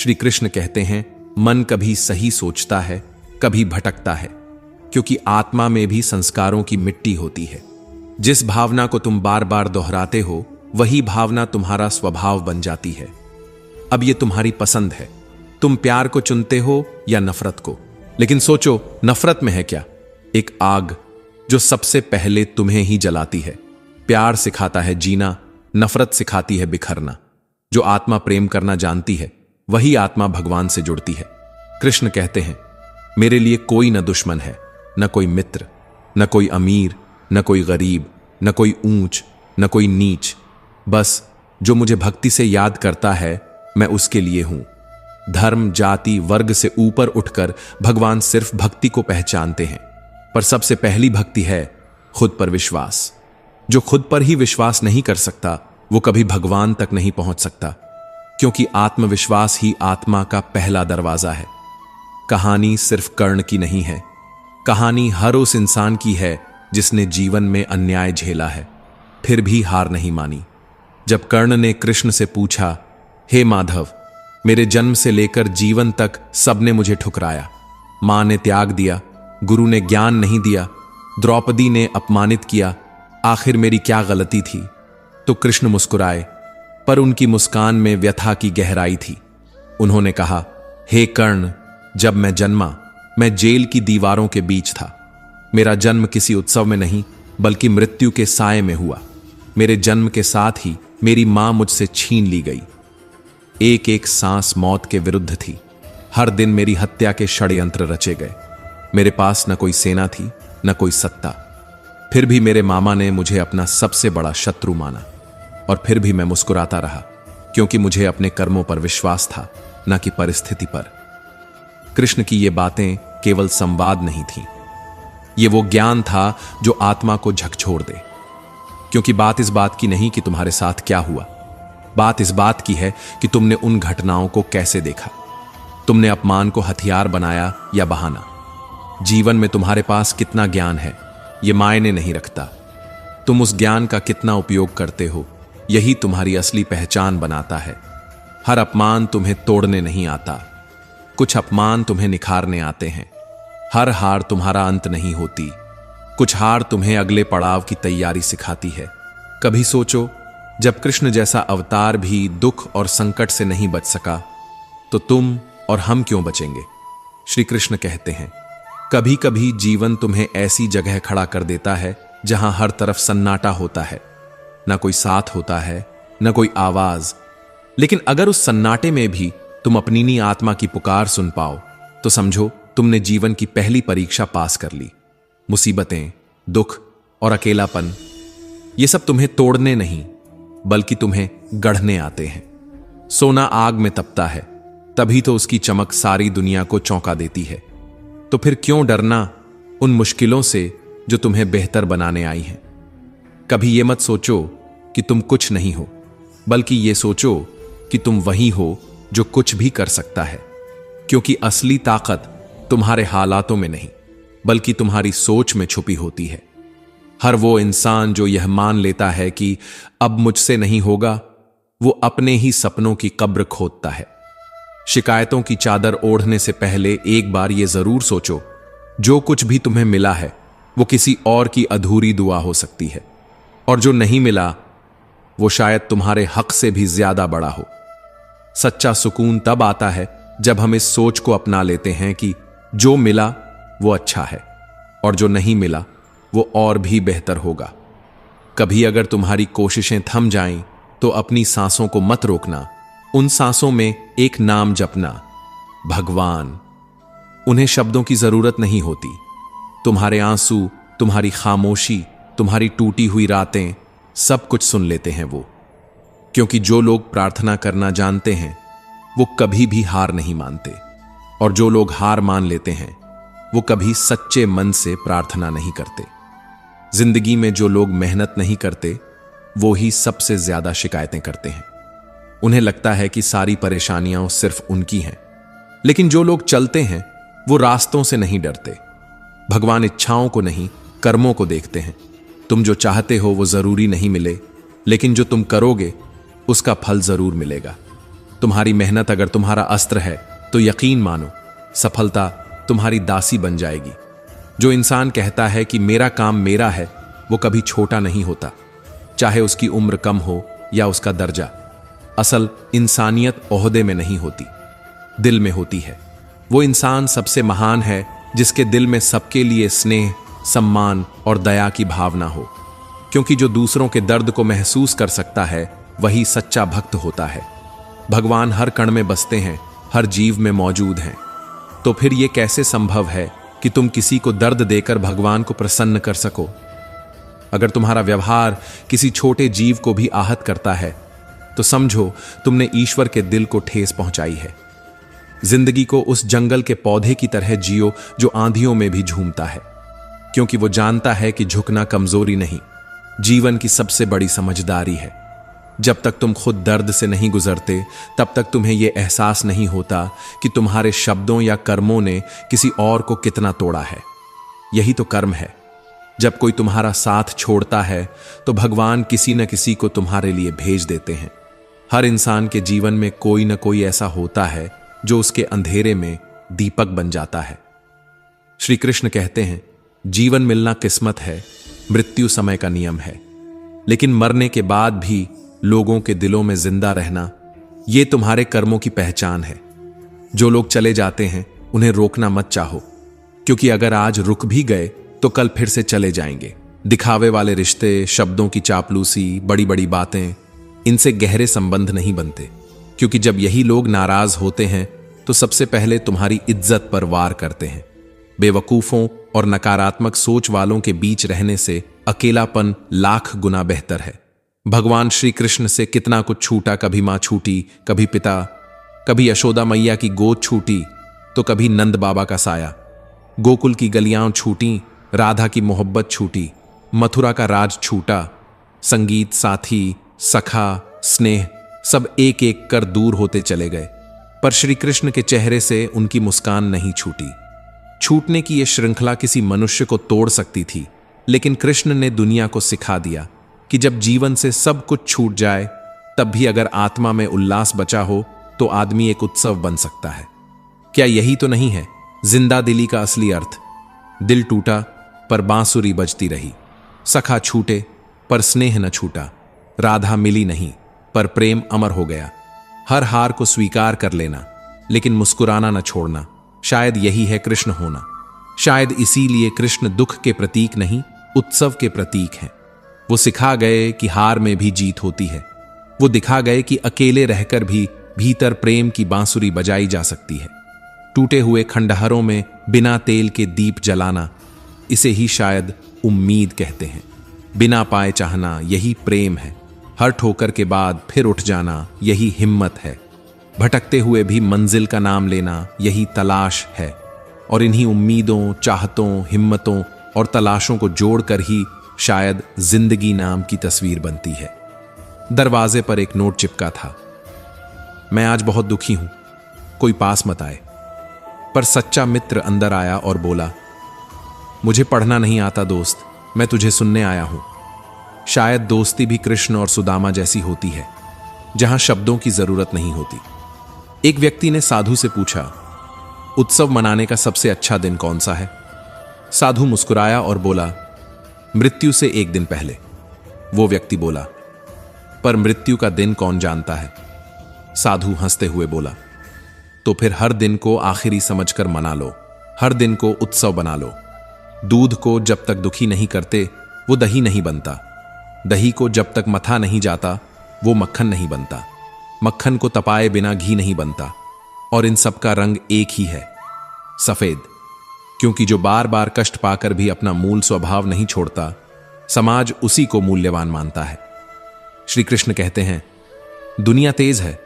श्री कृष्ण कहते हैं, मन कभी सही सोचता है, कभी भटकता है, क्योंकि आत्मा में भी संस्कारों की मिट्टी होती है। जिस भावना को तुम बार बार दोहराते हो, वही भावना तुम्हारा स्वभाव बन जाती है। अब ये तुम्हारी पसंद है, तुम प्यार को चुनते हो या नफरत को। लेकिन सोचो, नफरत में है क्या? एक आग जो सबसे पहले तुम्हें ही जलाती है। प्यार सिखाता है जीना, नफरत सिखाती है बिखरना। जो आत्मा प्रेम करना जानती है, वही आत्मा भगवान से जुड़ती है। कृष्ण कहते हैं, मेरे लिए कोई न दुश्मन है, न कोई मित्र, न कोई अमीर, न कोई गरीब, न कोई ऊंच, न कोई नीच। बस जो मुझे भक्ति से याद करता है, मैं उसके लिए हूं। धर्म, जाति, वर्ग से ऊपर उठकर भगवान सिर्फ भक्ति को पहचानते हैं। पर सबसे पहली भक्ति है खुद पर विश्वास। जो खुद पर ही विश्वास नहीं कर सकता, वो कभी भगवान तक नहीं पहुंच सकता, क्योंकि आत्मविश्वास ही आत्मा का पहला दरवाजा है। कहानी सिर्फ कर्ण की नहीं है, कहानी हर उस इंसान की है जिसने जीवन में अन्याय झेला है, फिर भी हार नहीं मानी। जब कर्ण ने कृष्ण से पूछा, हे माधव, मेरे जन्म से लेकर जीवन तक सबने मुझे ठुकराया, मां ने त्याग दिया, गुरु ने ज्ञान नहीं दिया, द्रौपदी ने अपमानित किया, आखिर मेरी क्या गलती थी? तो कृष्ण मुस्कुराए, पर उनकी मुस्कान में व्यथा की गहराई थी। उन्होंने कहा, हे कर्ण, जब मैं जन्मा, मैं जेल की दीवारों के बीच था। मेरा जन्म किसी उत्सव में नहीं, बल्कि मृत्यु के साए में हुआ। मेरे जन्म के साथ ही मेरी मां मुझसे छीन ली गई। एक एक सांस मौत के विरुद्ध थी। हर दिन मेरी हत्या के षड्यंत्र रचे गए। मेरे पास न कोई सेना थी, न कोई सत्ता। फिर भी मेरे मामा ने मुझे अपना सबसे बड़ा शत्रु माना। और फिर भी मैं मुस्कुराता रहा, क्योंकि मुझे अपने कर्मों पर विश्वास था, न कि परिस्थिति पर। कृष्ण की ये बातें केवल संवाद नहीं थीं, ये वो ज्ञान था जो आत्मा को झकझोर दे। क्योंकि बात इस बात की नहीं कि तुम्हारे साथ क्या हुआ, बात इस बात की है कि तुमने उन घटनाओं को कैसे देखा। तुमने अपमान को हथियार बनाया या बहाना। जीवन में तुम्हारे पास कितना ज्ञान है, यह मायने नहीं रखता। तुम उस ज्ञान का कितना उपयोग करते हो, यही तुम्हारी असली पहचान बनाता है। हर अपमान तुम्हें तोड़ने नहीं आता, कुछ अपमान तुम्हें निखारने आते हैं। हर हार तुम्हारा अंत नहीं होती, कुछ हार तुम्हें अगले पड़ाव की तैयारी सिखाती है। कभी सोचो, जब कृष्ण जैसा अवतार भी दुख और संकट से नहीं बच सका, तो तुम और हम क्यों बचेंगे? श्री कृष्ण कहते हैं, कभी कभी जीवन तुम्हें ऐसी जगह खड़ा कर देता है जहां हर तरफ सन्नाटा होता है, ना कोई साथ होता है, ना कोई आवाज। लेकिन अगर उस सन्नाटे में भी तुम अपनी आत्मा की पुकार सुन पाओ, तो समझो तुमने जीवन की पहली परीक्षा पास कर ली। मुसीबतें, दुख और अकेलापन, ये सब तुम्हें तोड़ने नहीं, बल्कि तुम्हें गढ़ने आते हैं। सोना आग में तपता है, तभी तो उसकी चमक सारी दुनिया को चौंका देती है। तो फिर क्यों डरना उन मुश्किलों से जो तुम्हें बेहतर बनाने आई हैं? कभी यह मत सोचो कि तुम कुछ नहीं हो, बल्कि यह सोचो कि तुम वही हो जो कुछ भी कर सकता है। क्योंकि असली ताकत तुम्हारे हालातों में नहीं, बल्कि तुम्हारी सोच में छुपी होती है। हर वो इंसान जो यह मान लेता है कि अब मुझसे नहीं होगा, वो अपने ही सपनों की कब्र खोदता है। शिकायतों की चादर ओढ़ने से पहले एक बार यह जरूर सोचो, जो कुछ भी तुम्हें मिला है वो किसी और की अधूरी दुआ हो सकती है, और जो नहीं मिला वो शायद तुम्हारे हक से भी ज्यादा बड़ा हो। सच्चा सुकून तब आता है जब हम इस सोच को अपना लेते हैं कि जो मिला वो अच्छा है, और जो नहीं मिला वो और भी बेहतर होगा। कभी अगर तुम्हारी कोशिशें थम जाएं, तो अपनी सांसों को मत रोकना। उन सांसों में एक नाम जपना, भगवान। उन्हें शब्दों की जरूरत नहीं होती। तुम्हारे आंसू, तुम्हारी खामोशी, तुम्हारी टूटी हुई रातें, सब कुछ सुन लेते हैं वो। क्योंकि जो लोग प्रार्थना करना जानते हैं, वो कभी भी हार नहीं मानते, और जो लोग हार मान लेते हैं, वो कभी सच्चे मन से प्रार्थना नहीं करते। जिंदगी में जो लोग मेहनत नहीं करते, वो ही सबसे ज्यादा शिकायतें करते हैं। उन्हें लगता है कि सारी परेशानियां सिर्फ उनकी हैं। लेकिन जो लोग चलते हैं, वो रास्तों से नहीं डरते। भगवान इच्छाओं को नहीं, कर्मों को देखते हैं। तुम जो चाहते हो वो जरूरी नहीं मिले, लेकिन जो तुम करोगे उसका फल जरूर मिलेगा। तुम्हारी मेहनत अगर तुम्हारा अस्त्र है तो यकीन मानो सफलता तुम्हारी दासी बन जाएगी। जो इंसान कहता है कि मेरा काम मेरा है, वो कभी छोटा नहीं होता, चाहे उसकी उम्र कम हो या उसका दर्जा। असल इंसानियत ओहदे में नहीं होती, दिल में होती है। वो इंसान सबसे महान है जिसके दिल में सबके लिए स्नेह, सम्मान और दया की भावना हो, क्योंकि जो दूसरों के दर्द को महसूस कर सकता है वही सच्चा भक्त होता है। भगवान हर कण में बसते हैं, हर जीव में मौजूद हैं। तो फिर यह कैसे संभव है कि तुम किसी को दर्द देकर भगवान को प्रसन्न कर सको? अगर तुम्हारा व्यवहार किसी छोटे जीव को भी आहत करता है तो समझो तुमने ईश्वर के दिल को ठेस पहुंचाई है। जिंदगी को उस जंगल के पौधे की तरह जियो जो आंधियों में भी झूमता है, क्योंकि वो जानता है कि झुकना कमजोरी नहीं, जीवन की सबसे बड़ी समझदारी है। जब तक तुम खुद दर्द से नहीं गुजरते तब तक तुम्हें यह एहसास नहीं होता कि तुम्हारे शब्दों या कर्मों ने किसी और को कितना तोड़ा है। यही तो कर्म है। जब कोई तुम्हारा साथ छोड़ता है तो भगवान किसी न किसी को तुम्हारे लिए भेज देते हैं। हर इंसान के जीवन में कोई न कोई ऐसा होता है जो उसके अंधेरे में दीपक बन जाता है। श्री कृष्ण कहते हैं, जीवन मिलना किस्मत है, मृत्यु समय का नियम है, लेकिन मरने के बाद भी लोगों के दिलों में जिंदा रहना, यह तुम्हारे कर्मों की पहचान है। जो लोग चले जाते हैं उन्हें रोकना मत चाहो, क्योंकि अगर आज रुक भी गए तो कल फिर से चले जाएंगे। दिखावे वाले रिश्ते, शब्दों की चापलूसी, बड़ी बड़ी बातें, इनसे गहरे संबंध नहीं बनते, क्योंकि जब यही लोग नाराज होते हैं तो सबसे पहले तुम्हारी इज्जत पर वार करते हैं। बेवकूफों और नकारात्मक सोच वालों के बीच रहने से अकेलापन लाख गुना बेहतर है। भगवान श्री कृष्ण से कितना कुछ छूटा, कभी मां छूटी, कभी पिता, कभी यशोदा मैया की गोद छूटी तो कभी नंद बाबा का साया। गोकुल की गलियां छूटी, राधा की मोहब्बत छूटी, मथुरा का राज छूटा, संगीत साथी, सखा, स्नेह सब एक एक कर दूर होते चले गए, पर श्री कृष्ण के चेहरे से उनकी मुस्कान नहीं छूटी। छूटने की यह श्रृंखला किसी मनुष्य को तोड़ सकती थी, लेकिन कृष्ण ने दुनिया को सिखा दिया कि जब जीवन से सब कुछ छूट जाए तब भी अगर आत्मा में उल्लास बचा हो तो आदमी एक उत्सव बन सकता है। क्या यही तो नहीं है जिंदा दिली का असली अर्थ? दिल टूटा पर बांसुरी बजती रही, सखा छूटे पर स्नेह न छूटा, राधा मिली नहीं पर प्रेम अमर हो गया। हर हार को स्वीकार कर लेना, लेकिन मुस्कुराना न छोड़ना, शायद यही है कृष्ण होना। शायद इसीलिए कृष्ण दुख के प्रतीक नहीं, उत्सव के प्रतीक हैं। वो सिखा गए कि हार में भी जीत होती है। वो दिखा गए कि अकेले रहकर भी भीतर प्रेम की बांसुरी बजाई जा सकती है। टूटे हुए खंडहरों में बिना तेल के दीप जलाना, इसे ही शायद उम्मीद कहते हैं। बिना पाए चाहना, यही प्रेम है। हर ठोकर के बाद फिर उठ जाना, यही हिम्मत है। भटकते हुए भी मंजिल का नाम लेना, यही तलाश है। और इन्हीं उम्मीदों, चाहतों, हिम्मतों और तलाशों को जोड़कर ही शायद जिंदगी नाम की तस्वीर बनती है। दरवाजे पर एक नोट चिपका था, मैं आज बहुत दुखी हूं, कोई पास मत आए। पर सच्चा मित्र अंदर आया और बोला, मुझे पढ़ना नहीं आता दोस्त, मैं तुझे सुनने आया हूं। शायद दोस्ती भी कृष्ण और सुदामा जैसी होती है, जहां शब्दों की जरूरत नहीं होती। एक व्यक्ति ने साधु से पूछा, उत्सव मनाने का सबसे अच्छा दिन कौन सा है? साधु मुस्कुराया और बोला, मृत्यु से एक दिन पहले। वो व्यक्ति बोला, पर मृत्यु का दिन कौन जानता है? साधु हंसते हुए बोला, तो फिर हर दिन को आखिरी समझकर मना लो, हर दिन को उत्सव बना लो। दूध को जब तक दुखी नहीं करते वो दही नहीं बनता, दही को जब तक मथा नहीं जाता वो मक्खन नहीं बनता, मक्खन को तपाए बिना घी नहीं बनता। और इन सब का रंग एक ही है, सफेद, क्योंकि जो बार बार कष्ट पाकर भी अपना मूल स्वभाव नहीं छोड़ता, समाज उसी को मूल्यवान मानता है। श्री कृष्ण कहते हैं, दुनिया तेज है,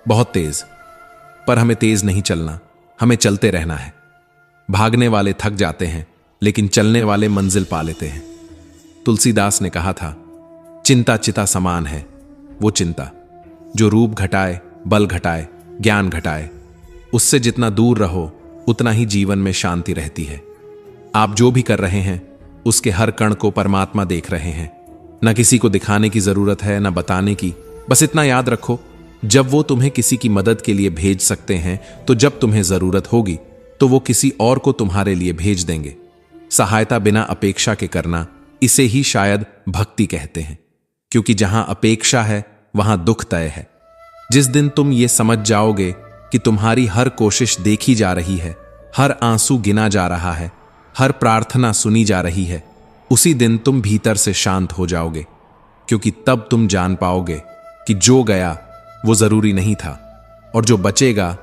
बहुत तेज, पर हमें तेज नहीं चलना, हमें चलते रहना है। भागने वाले थक जाते हैं, लेकिन चलने वाले मंजिल पा लेते हैं। तुलसीदास ने कहा था, चिंता चिता समान है वो चिंता, जो रूप घटाए, बल घटाए, ज्ञान घटाए। उससे जितना दूर रहो उतना ही जीवन में शांति रहती है। आप जो भी कर रहे हैं उसके हर कण को परमात्मा देख रहे हैं। न किसी को दिखाने की जरूरत है, न बताने की। बस इतना याद रखो, जब वो तुम्हें किसी की मदद के लिए भेज सकते हैं, तो जब तुम्हें जरूरत होगी तो वो किसी और को तुम्हारे लिए भेज देंगे। सहायता बिना अपेक्षा के करना, इसे ही शायद भक्ति कहते हैं, क्योंकि जहां अपेक्षा है वहां दुख तय है। जिस दिन तुम ये समझ जाओगे कि तुम्हारी हर कोशिश देखी जा रही है, हर आंसू गिना जा रहा है, हर प्रार्थना सुनी जा रही है, उसी दिन तुम भीतर से शांत हो जाओगे, क्योंकि तब तुम जान पाओगे कि जो गया वो जरूरी नहीं था और जो बचेगा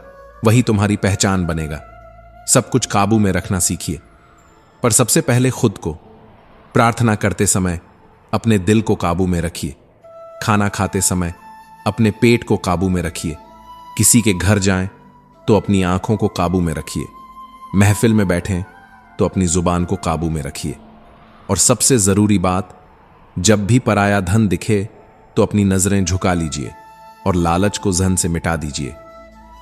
वही तुम्हारी पहचान बनेगा। सब कुछ काबू में रखना सीखिए, पर सबसे पहले खुद को। प्रार्थना करते समय अपने दिल को काबू में रखिए। खाना खाते समय अपने पेट को काबू में रखिए। किसी के घर जाएं तो अपनी आंखों को काबू में रखिए। महफिल में बैठें तो अपनी जुबान को काबू में रखिए। और सबसे जरूरी बात, जब भी पराया धन दिखे तो अपनी नजरें झुका लीजिए और लालच को जहन से मिटा दीजिए,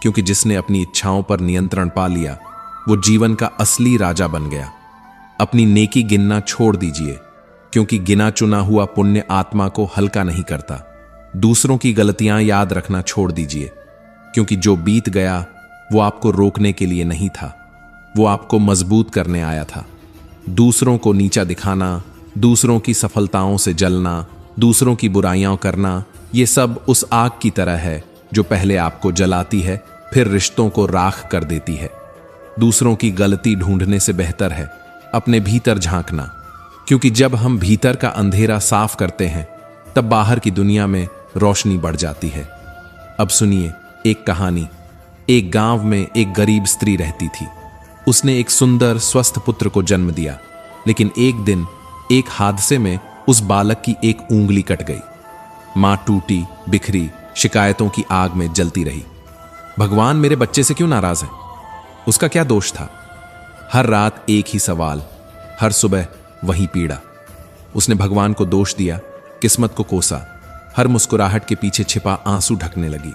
क्योंकि जिसने अपनी इच्छाओं पर नियंत्रण पा लिया वो जीवन का असली राजा बन गया। अपनी नेकी गिनना छोड़ दीजिए, क्योंकि गिना चुना हुआ पुण्य आत्मा को हल्का नहीं करता। दूसरों की गलतियां याद रखना छोड़ दीजिए, क्योंकि जो बीत गया वो आपको रोकने के लिए नहीं था, वो आपको मजबूत करने आया था। दूसरों को नीचा दिखाना, दूसरों की सफलताओं से जलना, दूसरों की बुराइयां करना, ये सब उस आग की तरह है जो पहले आपको जलाती है, फिर रिश्तों को राख कर देती है। दूसरों की गलती ढूंढने से बेहतर है अपने भीतर झांकना, क्योंकि जब हम भीतर का अंधेरा साफ करते हैं तब बाहर की दुनिया में रोशनी बढ़ जाती है। अब सुनिए एक कहानी। एक गांव में एक गरीब स्त्री रहती थी। उसने एक सुंदर स्वस्थ पुत्र को जन्म दिया, लेकिन एक दिन एक हादसे में उस बालक की एक उंगली कट गई। मां टूटी बिखरी शिकायतों की आग में जलती रही। भगवान मेरे बच्चे से क्यों नाराज है? उसका क्या दोष था? हर रात एक ही सवाल, हर सुबह वही पीड़ा। उसने भगवान को दोष दिया, किस्मत को कोसा, हर मुस्कुराहट के पीछे छिपा आंसू ढकने लगी।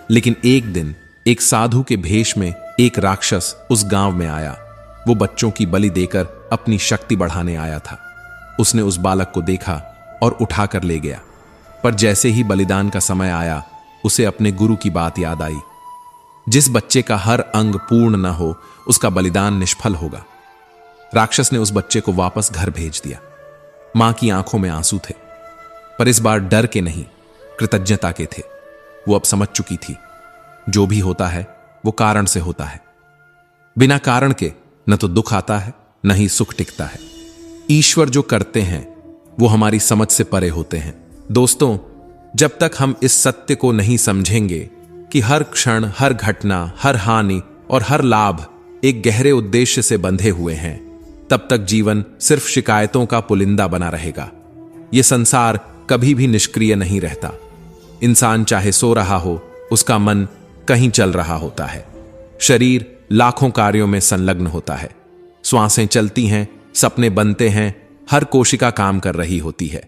लेकिन एक दिन एक साधु के भेष में एक राक्षस उस गांव में आया। वो बच्चों की बलि देकर अपनी शक्ति बढ़ाने आया था। उसने उस बालक को देखा और उठाकर ले गया, पर जैसे ही बलिदान का समय आया उसे अपने गुरु की बात याद आई। जिस बच्चे का हर अंग पूर्ण न हो उसका बलिदान निष्फल होगा। राक्षस ने उस बच्चे को वापस घर भेज दिया। मां की आंखों में आंसू थे, पर इस बार डर के नहीं, कृतज्ञता के थे। वो अब समझ चुकी थी, जो भी होता है वो कारण से होता है। बिना कारण के न तो दुख आता है न ही सुख टिकता है। ईश्वर जो करते हैं वो हमारी समझ से परे होते हैं। दोस्तों, जब तक हम इस सत्य को नहीं समझेंगे कि हर क्षण, हर घटना, हर हानि और हर लाभ एक गहरे उद्देश्य से बंधे हुए हैं, तब तक जीवन सिर्फ शिकायतों का पुलिंदा बना रहेगा। यह संसार कभी भी निष्क्रिय नहीं रहता। इंसान चाहे सो रहा हो, उसका मन कहीं चल रहा होता है। शरीर लाखों कार्यों में संलग्न होता है। श्वासें चलती हैं, सपने बनते हैं, हर कोशिका काम कर रही होती है।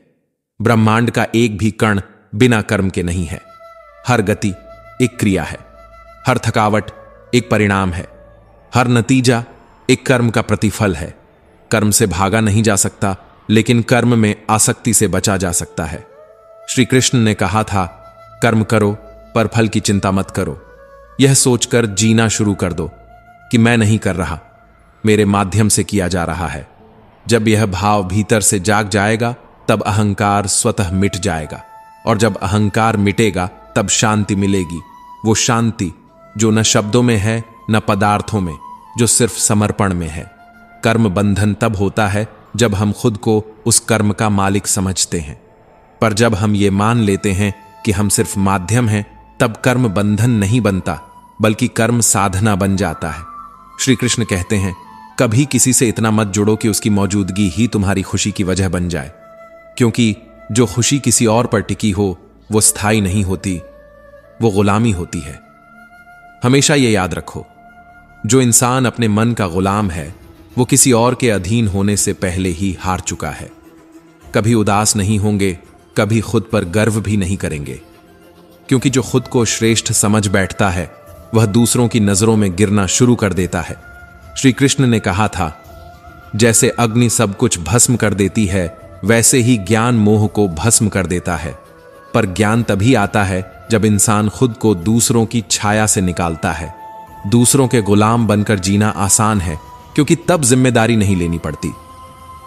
ब्रह्मांड का एक भी कण बिना कर्म के नहीं है। हर गति एक क्रिया है, हर थकावट एक परिणाम है, हर नतीजा एक कर्म का प्रतिफल है। कर्म से भागा नहीं जा सकता, लेकिन कर्म में आसक्ति से बचा जा सकता है। श्री कृष्ण ने कहा था, कर्म करो पर फल की चिंता मत करो। यह सोचकर जीना शुरू कर दो कि मैं नहीं कर रहा, मेरे माध्यम से किया जा रहा है। जब यह भाव भीतर से जाग जाएगा तब अहंकार स्वतः मिट जाएगा, और जब अहंकार मिटेगा तब शांति मिलेगी। वो शांति जो न शब्दों में है न पदार्थों में, जो सिर्फ समर्पण में है। कर्म बंधन तब होता है जब हम खुद को उस कर्म का मालिक समझते हैं, पर जब हम ये मान लेते हैं कि हम सिर्फ माध्यम हैं, तब कर्म बंधन नहीं बनता, बल्कि कर्म साधना बन जाता है। श्री कृष्ण कहते हैं, कभी किसी से इतना मत जुड़ो कि उसकी मौजूदगी ही तुम्हारी खुशी की वजह बन जाए, क्योंकि जो खुशी किसी और पर टिकी हो वो स्थायी नहीं होती, वो गुलामी होती है। हमेशा ये याद रखो, जो इंसान अपने मन का गुलाम है वो किसी और के अधीन होने से पहले ही हार चुका है। कभी उदास नहीं होंगे, कभी खुद पर गर्व भी नहीं करेंगे, क्योंकि जो खुद को श्रेष्ठ समझ बैठता है वह दूसरों की नजरों में गिरना शुरू कर देता है। श्री कृष्ण ने कहा था, जैसे अग्नि सब कुछ भस्म कर देती है, वैसे ही ज्ञान मोह को भस्म कर देता है। पर ज्ञान तभी आता है जब इंसान खुद को दूसरों की छाया से निकालता है। दूसरों के गुलाम बनकर जीना आसान है क्योंकि तब जिम्मेदारी नहीं लेनी पड़ती।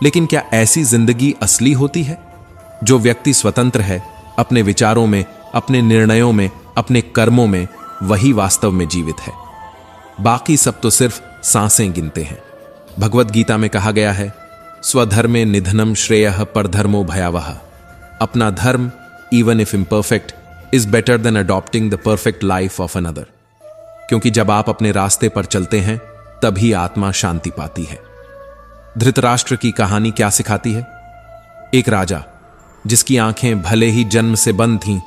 लेकिन क्या ऐसी जिंदगी असली होती है? जो व्यक्ति स्वतंत्र है अपने विचारों में, अपने निर्णयों में, अपने कर्मों में, वही वास्तव में जीवित है। बाकी सब तो सिर्फ सांसें गिनते हैं। भगवत गीता में कहा गया है, स्वधर्मे निधनम श्रेयः परधर्मो भयावह। अपना धर्म, even if imperfect, is better than adopting the perfect life of another. क्योंकि जब आप अपने रास्ते पर चलते हैं तभी आत्मा शांति पाती है। धृतराष्ट्र की कहानी क्या सिखाती है? एक राजा जिसकी आंखें भले ही जन्म से बंद थीं,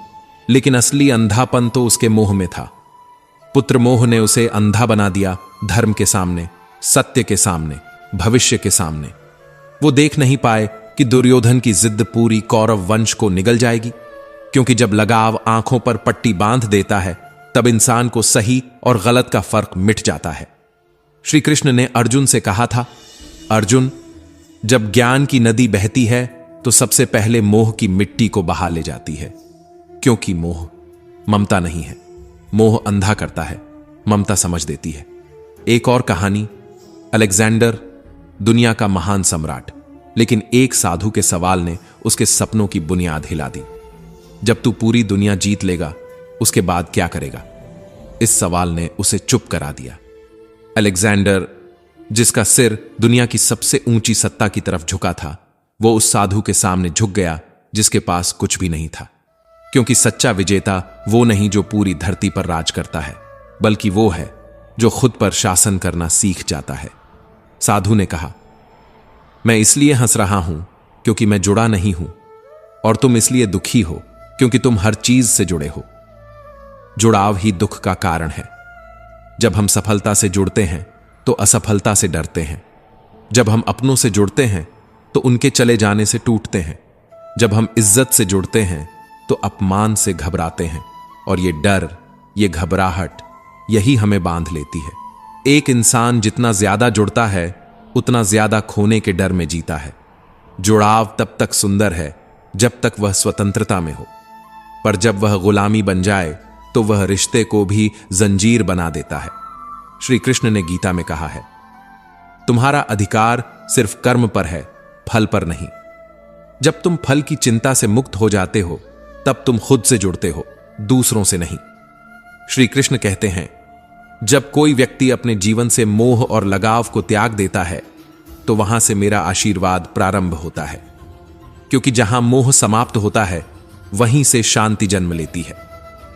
लेकिन असली अंधापन तो उसके मोह में था। पुत्र मोह ने उसे अंधा बना दिया, धर्म के सामने, सत्य के सामने, भविष्य के सामने। वो देख नहीं पाए कि दुर्योधन की जिद पूरी कौरव वंश को निगल जाएगी। क्योंकि जब लगाव आंखों पर पट्टी बांध देता है तब इंसान को सही और गलत का फर्क मिट जाता है। श्री कृष्ण ने अर्जुन से कहा था, अर्जुन, जब ज्ञान की नदी बहती है तो सबसे पहले मोह की मिट्टी को बहा ले जाती है। क्योंकि मोह ममता नहीं है। मोह अंधा करता है, ममता समझ देती है। एक और कहानी, अलेक्जेंडर दुनिया का महान सम्राट, लेकिन एक साधु के सवाल ने उसके सपनों की बुनियाद हिला दी। जब तू पूरी दुनिया जीत लेगा उसके बाद क्या करेगा? इस सवाल ने उसे चुप करा दिया। अलेक्जेंडर, जिसका सिर दुनिया की सबसे ऊंची सत्ता की तरफ झुका था, वो उस साधु के सामने झुक गया जिसके पास कुछ भी नहीं था। क्योंकि सच्चा विजेता वो नहीं जो पूरी धरती पर राज करता है, बल्कि वो है जो खुद पर शासन करना सीख जाता है। साधु ने कहा, मैं इसलिए हंस रहा हूं क्योंकि मैं जुड़ा नहीं हूं, और तुम इसलिए दुखी हो क्योंकि तुम हर चीज से जुड़े हो। जुड़ाव ही दुख का कारण है। जब हम सफलता से जुड़ते हैं तो असफलता से डरते हैं। जब हम अपनों से जुड़ते हैं तो उनके चले जाने से टूटते हैं। जब हम इज्जत से जुड़ते हैं तो अपमान से घबराते हैं। और ये डर, ये घबराहट, यही हमें बांध लेती है। एक इंसान जितना ज्यादा जुड़ता है उतना ज्यादा खोने के डर में जीता है। जुड़ाव तब तक सुंदर है जब तक वह स्वतंत्रता में हो, पर जब वह गुलामी बन जाए तो वह रिश्ते को भी जंजीर बना देता है। श्री कृष्ण ने गीता में कहा है, तुम्हारा अधिकार सिर्फ कर्म पर है, फल पर नहीं। जब तुम फल की चिंता से मुक्त हो जाते हो तब तुम खुद से जुड़ते हो, दूसरों से नहीं। श्री कृष्ण कहते हैं, जब कोई व्यक्ति अपने जीवन से मोह और लगाव को त्याग देता है तो वहां से मेरा आशीर्वाद प्रारंभ होता है। क्योंकि जहां मोह समाप्त होता है वहीं से शांति जन्म लेती है।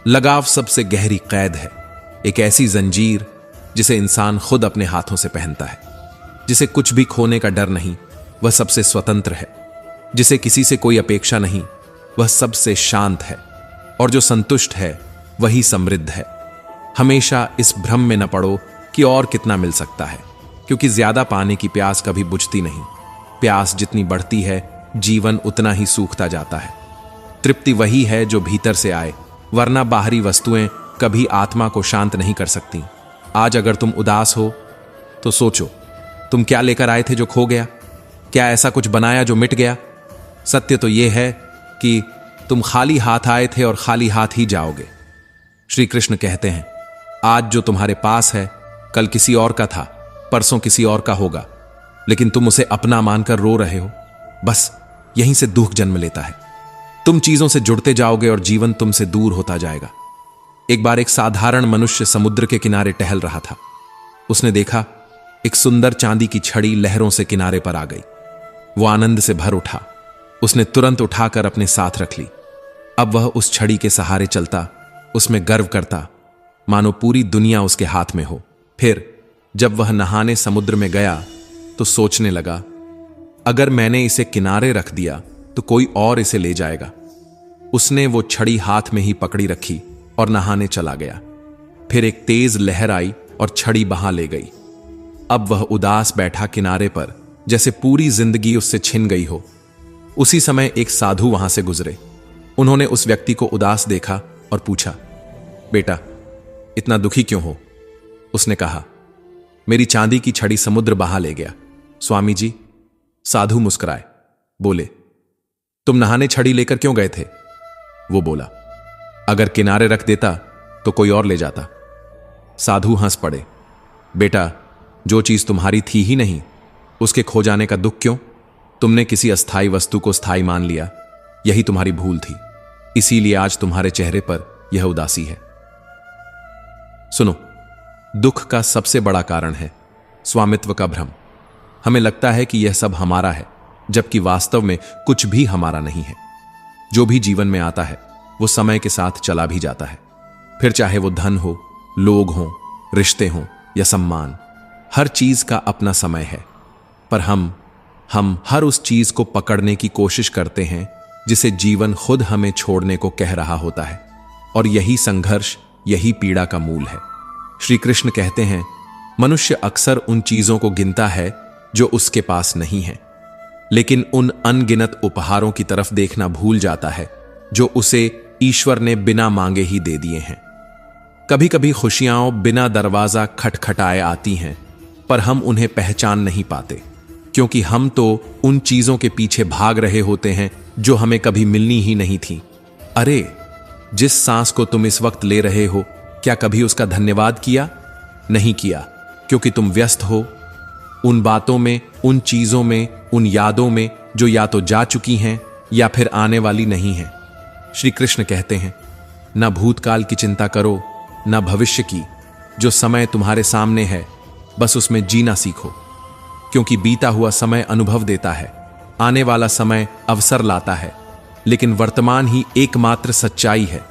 लगाव सबसे गहरी कैद है, एक ऐसी जंजीर जिसे इंसान खुद अपने हाथों से पहनता है। जिसे कुछ भी खोने का डर नहीं, वह सबसे स्वतंत्र है। जिसे किसी से कोई अपेक्षा नहीं, वह सबसे शांत है। और जो संतुष्ट है वही समृद्ध है। हमेशा इस भ्रम में न पड़ो कि और कितना मिल सकता है, क्योंकि ज्यादा पाने की प्यास कभी बुझती नहीं। प्यास जितनी बढ़ती है जीवन उतना ही सूखता जाता है। तृप्ति वही है जो भीतर से आए, वरना बाहरी वस्तुएं कभी आत्मा को शांत नहीं कर सकती। आज अगर तुम उदास हो तो सोचो, तुम क्या लेकर आए थे जो खो गया? क्या ऐसा कुछ बनाया जो मिट गया? सत्य तो यह है कि तुम खाली हाथ आए थे और खाली हाथ ही जाओगे। श्री कृष्ण कहते हैं, आज जो तुम्हारे पास है कल किसी और का था, परसों किसी और का होगा, लेकिन तुम उसे अपना मानकर रो रहे हो। बस यहीं से दुख जन्म लेता है। तुम चीजों से जुड़ते जाओगे और जीवन तुमसे दूर होता जाएगा। एक बार एक साधारण मनुष्य समुद्र के किनारे टहल रहा था। उसने देखा एक सुंदर चांदी की छड़ी लहरों से किनारे पर आ गई। वो आनंद से भर उठा। उसने तुरंत उठाकर अपने साथ रख ली। अब वह उस छड़ी के सहारे चलता, उसमें गर्व करता, मानो पूरी दुनिया उसके हाथ में हो। फिर जब वह नहाने समुद्र में गया तो सोचने लगा, अगर मैंने इसे किनारे रख दिया तो कोई और इसे ले जाएगा। उसने वो छड़ी हाथ में ही पकड़ी रखी और नहाने चला गया। फिर एक तेज लहर आई और छड़ी बहा ले गई। अब वह उदास बैठा किनारे पर, जैसे पूरी जिंदगी उससे छिन गई हो। उसी समय एक साधु वहां से गुजरे। उन्होंने उस व्यक्ति को उदास देखा और पूछा, बेटा इतना दुखी क्यों हो? उसने कहा, मेरी चांदी की छड़ी समुद्र बहा ले गया। स्वामी जी। साधु मुस्कुराए, बोले, तुम नहाने छड़ी लेकर क्यों गए थे? वो बोला, अगर किनारे रख देता तो कोई और ले जाता। साधु हंस पड़े। बेटा, जो चीज तुम्हारी थी ही नहीं, उसके खो जाने का दुख क्यों? तुमने किसी अस्थायी वस्तु को स्थायी मान लिया। यही तुम्हारी भूल थी, इसीलिए आज तुम्हारे चेहरे पर यह उदासी है। सुनो, दुख का सबसे बड़ा कारण है स्वामित्व का भ्रम। हमें लगता है कि यह सब हमारा है, जबकि वास्तव में कुछ भी हमारा नहीं है। जो भी जीवन में आता है वो समय के साथ चला भी जाता है, फिर चाहे वो धन हो, लोग हों, रिश्ते हों या सम्मान। हर चीज का अपना समय है, पर हम हर उस चीज को पकड़ने की कोशिश करते हैं जिसे जीवन खुद हमें छोड़ने को कह रहा होता है। और यही संघर्ष, यही पीड़ा का मूल है। श्री कृष्ण कहते हैं, मनुष्य अक्सर उन चीजों को गिनता है जो उसके पास नहीं है, लेकिन उन अनगिनत उपहारों की तरफ देखना भूल जाता है जो उसे ईश्वर ने बिना मांगे ही दे दिए हैं। कभी कभी खुशियां बिना दरवाजा खटखटाए आती हैं, पर हम उन्हें पहचान नहीं पाते, क्योंकि हम तो उन चीजों के पीछे भाग रहे होते हैं जो हमें कभी मिलनी ही नहीं थी। अरे, जिस सांस को तुम इस वक्त ले रहे हो, क्या कभी उसका धन्यवाद किया? नहीं किया, क्योंकि तुम व्यस्त हो उन बातों में, उन चीजों में, उन यादों में जो या तो जा चुकी हैं या फिर आने वाली नहीं हैं। श्री कृष्ण कहते हैं, ना भूतकाल की चिंता करो, ना भविष्य की। जो समय तुम्हारे सामने है, बस उसमें जीना सीखो, क्योंकि बीता हुआ समय अनुभव देता है, आने वाला समय अवसर लाता है, लेकिन वर्तमान ही एकमात्र सच्चाई है।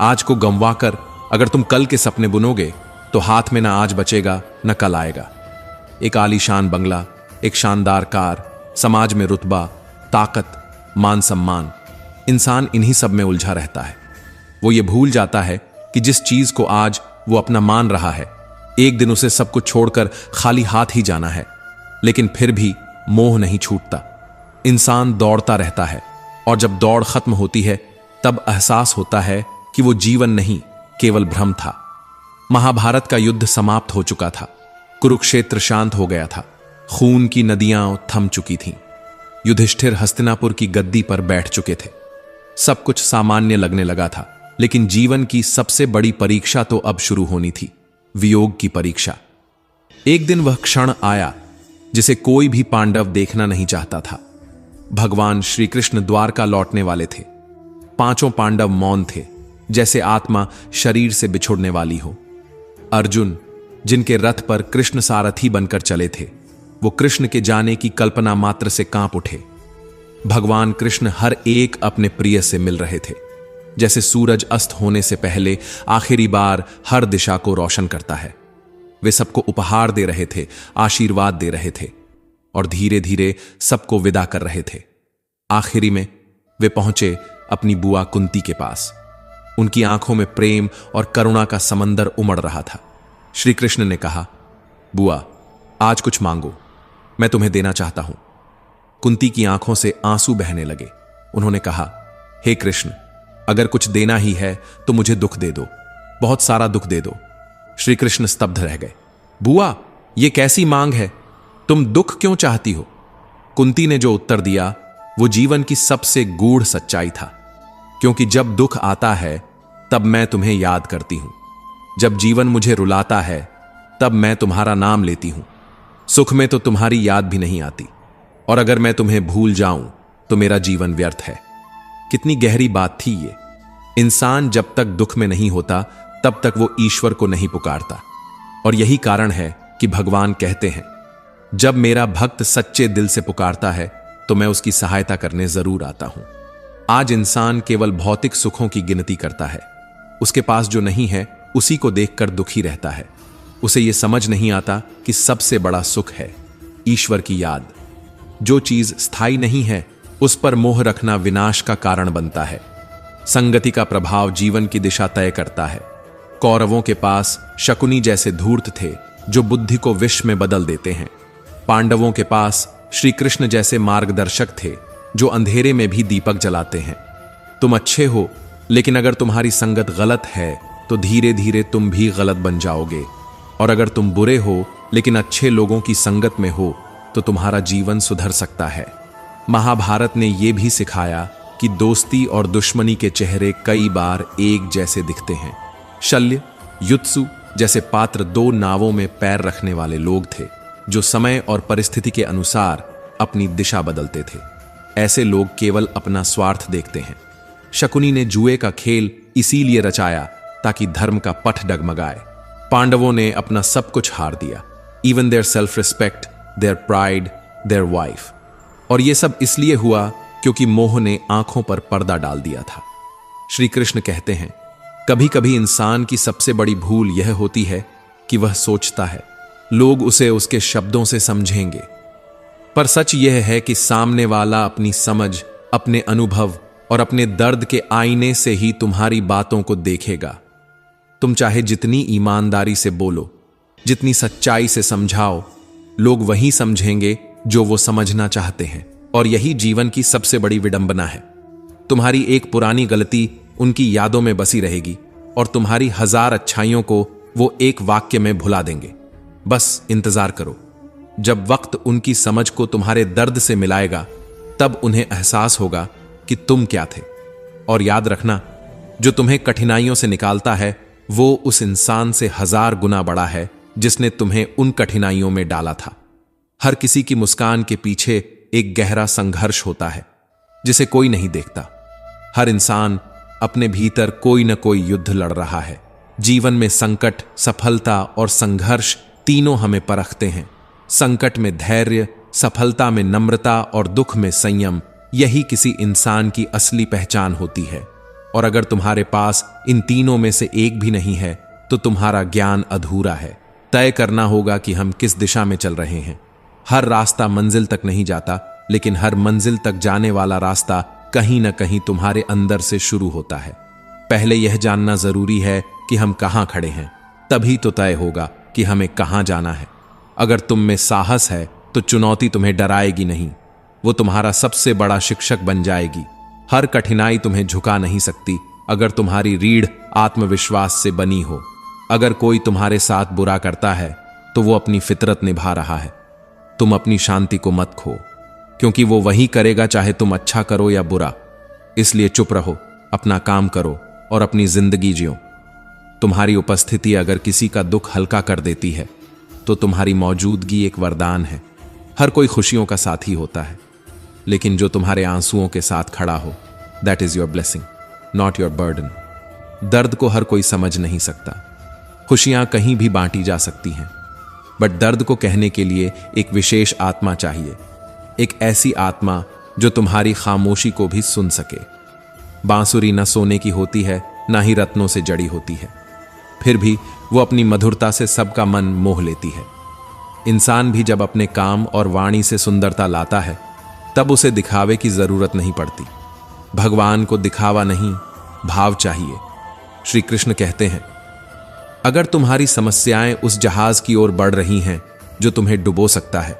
आज को गंवाकर अगर तुम कल के सपने बुनोगे तो हाथ में ना आज बचेगा न कल आएगा। एक आलीशान बंगला, एक शानदार कार, समाज में रुतबा, ताकत, मान सम्मान, इंसान इन्हीं सब में उलझा रहता है। वो ये भूल जाता है कि जिस चीज को आज वो अपना मान रहा है, एक दिन उसे सब कुछ छोड़कर खाली हाथ ही जाना है। लेकिन फिर भी मोह नहीं छूटता। इंसान दौड़ता रहता है, और जब दौड़ खत्म होती है तब एहसास होता है कि वो जीवन नहीं, केवल भ्रम था। महाभारत का युद्ध समाप्त हो चुका था, कुरुक्षेत्र शांत हो गया था, खून की नदियां थम चुकी थीं। युधिष्ठिर हस्तिनापुर की गद्दी पर बैठ चुके थे। सब कुछ सामान्य लगने लगा था, लेकिन जीवन की सबसे बड़ी परीक्षा तो अब शुरू होनी थी, वियोग की परीक्षा। एक दिन वह क्षण आया जिसे कोई भी पांडव देखना नहीं चाहता था। भगवान श्री कृष्ण द्वारका लौटने वाले थे। पांचों पांडव मौन थे, जैसे आत्मा शरीर से बिछुड़ने वाली हो। अर्जुन, जिनके रथ पर कृष्ण सारथी बनकर चले थे, वो कृष्ण के जाने की कल्पना मात्र से कांप उठे। भगवान कृष्ण हर एक अपने प्रिय से मिल रहे थे, जैसे सूरज अस्त होने से पहले आखिरी बार हर दिशा को रोशन करता है। वे सबको उपहार दे रहे थे, आशीर्वाद दे रहे थे, और धीरे धीरे सबको विदा कर रहे थे। आखिरी में वे पहुंचे अपनी बुआ कुंती के पास। उनकी आंखों में प्रेम और करुणा का समंदर उमड़ रहा था। श्री कृष्ण ने कहा, बुआ, आज कुछ मांगो, मैं तुम्हें देना चाहता हूं। कुंती की आंखों से आंसू बहने लगे। उन्होंने कहा, हे कृष्ण, अगर कुछ देना ही है तो मुझे दुख दे दो, बहुत सारा दुख दे दो। श्री कृष्ण स्तब्ध रह गए। बुआ, यह कैसी मांग है? तुम दुख क्यों चाहती हो? कुंती ने जो उत्तर दिया वो जीवन की सबसे गूढ़ सच्चाई था, क्योंकि जब दुख आता है तब मैं तुम्हें याद करती हूं। जब जीवन मुझे रुलाता है तब मैं तुम्हारा नाम लेती हूं। सुख में तो तुम्हारी याद भी नहीं आती, और अगर मैं तुम्हें भूल जाऊं तो मेरा जीवन व्यर्थ है। कितनी गहरी बात थी ये। इंसान जब तक दुख में नहीं होता तब तक वो ईश्वर को नहीं पुकारता, और यही कारण है कि भगवान कहते हैं, जब मेरा भक्त सच्चे दिल से पुकारता है तो मैं उसकी सहायता करने जरूर आता हूं। आज इंसान केवल भौतिक सुखों की गिनती करता है। उसके पास जो नहीं है उसी को देखकर दुखी रहता है। उसे यह समझ नहीं आता कि सबसे बड़ा सुख है ईश्वर की याद। जो चीज स्थायी नहीं है उस पर मोह रखना विनाश का कारण बनता है। संगति का प्रभाव जीवन की दिशा तय करता है। कौरवों के पास शकुनी जैसे धूर्त थे जो बुद्धि को विष में बदल देते हैं। पांडवों के पास श्री कृष्ण जैसे मार्गदर्शक थे जो अंधेरे में भी दीपक जलाते हैं। तुम अच्छे हो, लेकिन अगर तुम्हारी संगत गलत है तो धीरे धीरे तुम भी गलत बन जाओगे, और अगर तुम बुरे हो लेकिन अच्छे लोगों की संगत में हो तो तुम्हारा जीवन सुधर सकता है। महाभारत ने यह भी सिखाया कि दोस्ती और दुश्मनी के चेहरे कई बार एक जैसे दिखते हैं। शल्य, युत्सु जैसे पात्र दो नावों में पैर रखने वाले लोग थे, जो समय और परिस्थिति के अनुसार अपनी दिशा बदलते थे। ऐसे लोग केवल अपना स्वार्थ देखते हैं। शकुनी ने जुए का खेल इसीलिए रचाया ताकि धर्म का पथ डगमगाए। पांडवों ने अपना सब कुछ हार दिया, even their self respect, their pride, their wife. और यह सब इसलिए हुआ क्योंकि मोह ने आंखों पर पर्दा डाल दिया था। श्री कृष्ण कहते हैं, कभी कभी इंसान की सबसे बड़ी भूल यह होती है कि वह सोचता है लोग उसे उसके शब्दों से समझेंगे, पर सच यह है कि सामने वाला अपनी समझ, अपने अनुभव और अपने दर्द के आईने से ही तुम्हारी बातों को देखेगा। तुम चाहे जितनी ईमानदारी से बोलो, जितनी सच्चाई से समझाओ, लोग वही समझेंगे जो वो समझना चाहते हैं। और यही जीवन की सबसे बड़ी विडंबना है। तुम्हारी एक पुरानी गलती उनकी यादों में बसी रहेगी और तुम्हारी 1000 अच्छाइयों को वो एक वाक्य में भुला देंगे। बस इंतजार करो, जब वक्त उनकी समझ को तुम्हारे दर्द से मिलाएगा, तब उन्हें एहसास होगा कि तुम क्या थे। और याद रखना, जो तुम्हें कठिनाइयों से निकालता है वो उस इंसान से 1000 गुना बड़ा है जिसने तुम्हें उन कठिनाइयों में डाला था। हर किसी की मुस्कान के पीछे एक गहरा संघर्ष होता है जिसे कोई नहीं देखता। हर इंसान अपने भीतर कोई न कोई युद्ध लड़ रहा है। जीवन में संकट, सफलता और संघर्ष तीनों हमें परखते हैं। संकट में धैर्य, सफलता में नम्रता और दुख में संयम, यही किसी इंसान की असली पहचान होती है। और अगर तुम्हारे पास इन तीनों में से एक भी नहीं है तो तुम्हारा ज्ञान अधूरा है। तय करना होगा कि हम किस दिशा में चल रहे हैं। हर रास्ता मंजिल तक नहीं जाता, लेकिन हर मंजिल तक जाने वाला रास्ता कहीं ना कहीं तुम्हारे अंदर से शुरू होता है। पहले यह जानना जरूरी है कि हम कहां खड़े हैं, तभी तो तय होगा कि हमें कहां जाना है। अगर तुम में साहस है तो चुनौती तुम्हें डराएगी नहीं, वो तुम्हारा सबसे बड़ा शिक्षक बन जाएगी। हर कठिनाई तुम्हें झुका नहीं सकती अगर तुम्हारी रीढ़ आत्मविश्वास से बनी हो। अगर कोई तुम्हारे साथ बुरा करता है तो वो अपनी फितरत निभा रहा है। तुम अपनी शांति को मत खो, क्योंकि वो वही करेगा चाहे तुम अच्छा करो या बुरा। इसलिए चुप रहो, अपना काम करो और अपनी जिंदगी जियो। तुम्हारी उपस्थिति अगर किसी का दुख हल्का कर देती है तो तुम्हारी मौजूदगी एक वरदान है। हर कोई खुशियों का साथी होता है, लेकिन जो तुम्हारे आंसुओं के साथ खड़ा हो, that is your blessing, not your burden. दर्द को हर कोई समझ नहीं सकता। खुशियां कहीं भी बांटी जा सकती हैं, बट दर्द को कहने के लिए एक विशेष आत्मा चाहिए। एक ऐसी आत्मा जो तुम्हारी खामोशी को भी सुन सके। बांसुरी न सोने की होती है, ना ही रत्नों से जड़ी होती है, फिर भी वो अपनी मधुरता से सबका मन मोह लेती है। इंसान भी जब अपने काम और वाणी से सुंदरता लाता है, तब उसे दिखावे की जरूरत नहीं पड़ती। भगवान को दिखावा नहीं, भाव चाहिए। श्री कृष्ण कहते हैं, अगर तुम्हारी समस्याएं उस जहाज की ओर बढ़ रही हैं जो तुम्हें डुबो सकता है,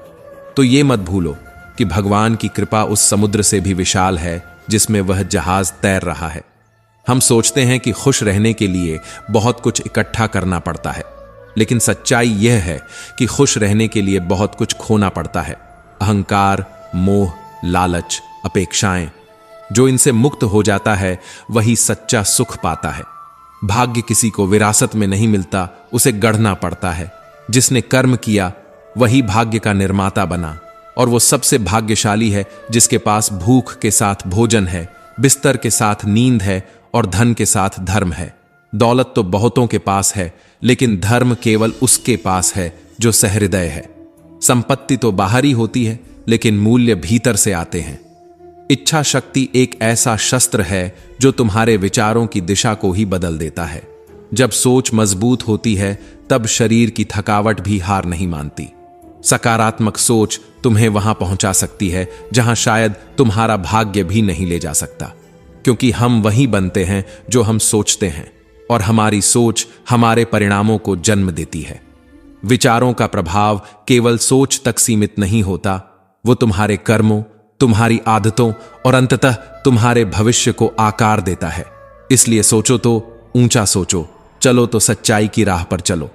तो ये मत भूलो कि भगवान की कृपा उस समुद्र से भी विशाल है जिसमें वह जहाज तैर रहा है। हम सोचते हैं कि खुश रहने के लिए बहुत कुछ इकट्ठा करना पड़ता है, लेकिन सच्चाई यह है कि खुश रहने के लिए बहुत कुछ खोना पड़ता है। अहंकार, मोह, लालच, अपेक्षाएं। जो इनसे मुक्त हो जाता है वही सच्चा सुख पाता है। भाग्य किसी को विरासत में नहीं मिलता, उसे गढ़ना पड़ता है। जिसने कर्म किया वही भाग्य का निर्माता बना, और वो सबसे भाग्यशाली है जिसके पास भूख के साथ भोजन है, बिस्तर के साथ नींद है और धन के साथ धर्म है। दौलत तो बहुतों के पास है, लेकिन धर्म केवल उसके पास है जो सहृदय है। संपत्ति तो बाहरी होती है, लेकिन मूल्य भीतर से आते हैं। इच्छा शक्ति एक ऐसा शस्त्र है जो तुम्हारे विचारों की दिशा को ही बदल देता है। जब सोच मजबूत होती है, तब शरीर की थकावट भी हार नहीं मानती। सकारात्मक सोच तुम्हें वहां पहुंचा सकती है जहां शायद तुम्हारा भाग्य भी नहीं ले जा सकता, क्योंकि हम वही बनते हैं जो हम सोचते हैं, और हमारी सोच हमारे परिणामों को जन्म देती है। विचारों का प्रभाव केवल सोच तक सीमित नहीं होता, वो तुम्हारे कर्मों, तुम्हारी आदतों और अंततः तुम्हारे भविष्य को आकार देता है। इसलिए सोचो तो ऊंचा सोचो, चलो तो सच्चाई की राह पर चलो।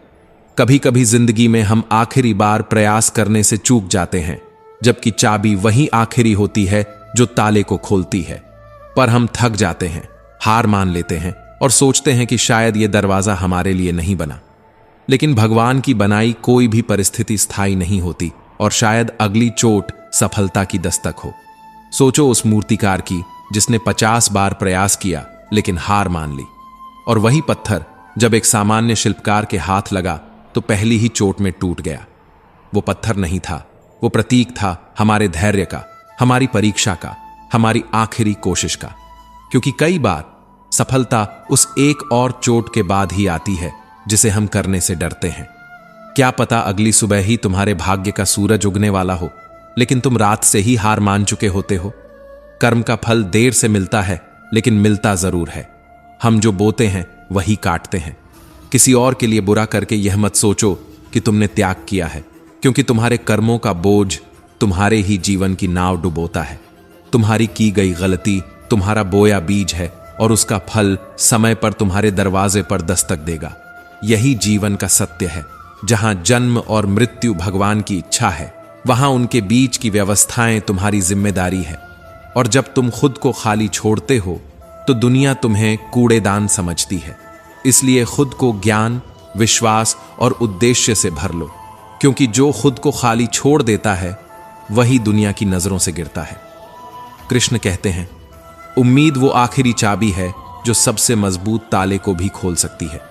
कभी कभी जिंदगी में हम आखिरी बार प्रयास करने से चूक जाते हैं, जबकि चाबी वही आखिरी होती है जो ताले को खोलती है। पर हम थक जाते हैं, हार मान लेते हैं और सोचते हैं कि शायद यह दरवाजा हमारे लिए नहीं बना। लेकिन भगवान की बनाई कोई भी परिस्थिति स्थायी नहीं होती और शायद अगली चोट सफलता की दस्तक हो। सोचो उस मूर्तिकार की जिसने 50 बार प्रयास किया लेकिन हार मान ली, और वही पत्थर जब एक सामान्य शिल्पकार के हाथ लगा तो पहली ही चोट में टूट गया। वो पत्थर नहीं था, वो प्रतीक था हमारे धैर्य का, हमारी परीक्षा का, हमारी आखिरी कोशिश का। क्योंकि कई बार सफलता उस एक और चोट के बाद ही आती है जिसे हम करने से डरते हैं। क्या पता अगली सुबह ही तुम्हारे भाग्य का सूरज उगने वाला हो, लेकिन तुम रात से ही हार मान चुके होते हो। कर्म का फल देर से मिलता है लेकिन मिलता जरूर है। हम जो बोते हैं वही काटते हैं। किसी और के लिए बुरा करके यह मत सोचो कि तुमने त्याग किया है, क्योंकि तुम्हारे कर्मों का बोझ तुम्हारे ही जीवन की नाव डुबोता है। तुम्हारी की गई गलती तुम्हारा बोया बीज है और उसका फल समय पर तुम्हारे दरवाजे पर दस्तक देगा। यही जीवन का सत्य है। जहां जन्म और मृत्यु भगवान की इच्छा है, वहां उनके बीच की व्यवस्थाएं तुम्हारी जिम्मेदारी है। और जब तुम खुद को खाली छोड़ते हो तो दुनिया तुम्हें कूड़ेदान समझती है। इसलिए खुद को ज्ञान, विश्वास और उद्देश्य से भर लो, क्योंकि जो खुद को खाली छोड़ देता है वही दुनिया की नजरों से गिरता है। कृष्ण कहते हैं, उम्मीद वो आखिरी चाबी है जो सबसे मजबूत ताले को भी खोल सकती है।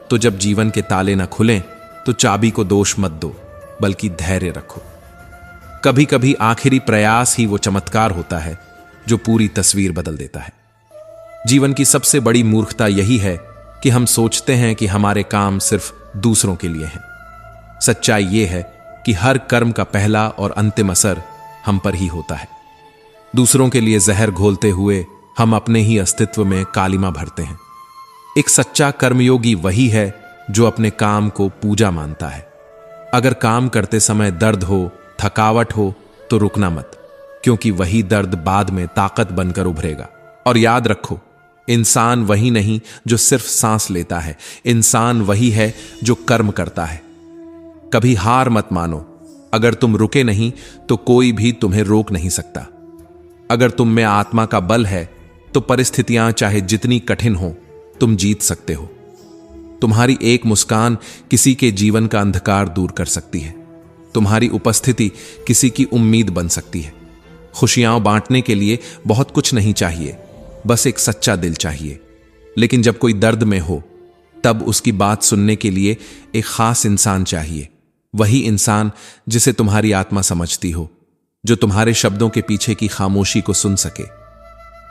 तो जब जीवन के ताले न खुलें तो चाबी को दोष मत दो, बल्कि धैर्य रखो। कभी कभी आखिरी प्रयास ही वो चमत्कार होता है जो पूरी तस्वीर बदल देता है। जीवन की सबसे बड़ी मूर्खता यही है कि हम सोचते हैं कि हमारे काम सिर्फ दूसरों के लिए हैं। सच्चाई यह है कि हर कर्म का पहला और अंतिम असर हम पर ही होता है। दूसरों के लिए जहर घोलते हुए हम अपने ही अस्तित्व में कालिमा भरते हैं। एक सच्चा कर्मयोगी वही है जो अपने काम को पूजा मानता है। अगर काम करते समय दर्द हो, थकावट हो तो रुकना मत, क्योंकि वही दर्द बाद में ताकत बनकर उभरेगा। और याद रखो, इंसान वही नहीं जो सिर्फ सांस लेता है, इंसान वही है जो कर्म करता है। कभी हार मत मानो। अगर तुम रुके नहीं तो कोई भी तुम्हें रोक नहीं सकता। अगर तुम में आत्मा का बल है तो परिस्थितियां चाहे जितनी कठिन हो, तुम जीत सकते हो। तुम्हारी एक मुस्कान किसी के जीवन का अंधकार दूर कर सकती है। तुम्हारी उपस्थिति किसी की उम्मीद बन सकती है। खुशियां बांटने के लिए बहुत कुछ नहीं चाहिए, बस एक सच्चा दिल चाहिए। लेकिन जब कोई दर्द में हो, तब उसकी बात सुनने के लिए एक खास इंसान चाहिए। वही इंसान जिसे तुम्हारी आत्मा समझती हो, जो तुम्हारे शब्दों के पीछे की खामोशी को सुन सके।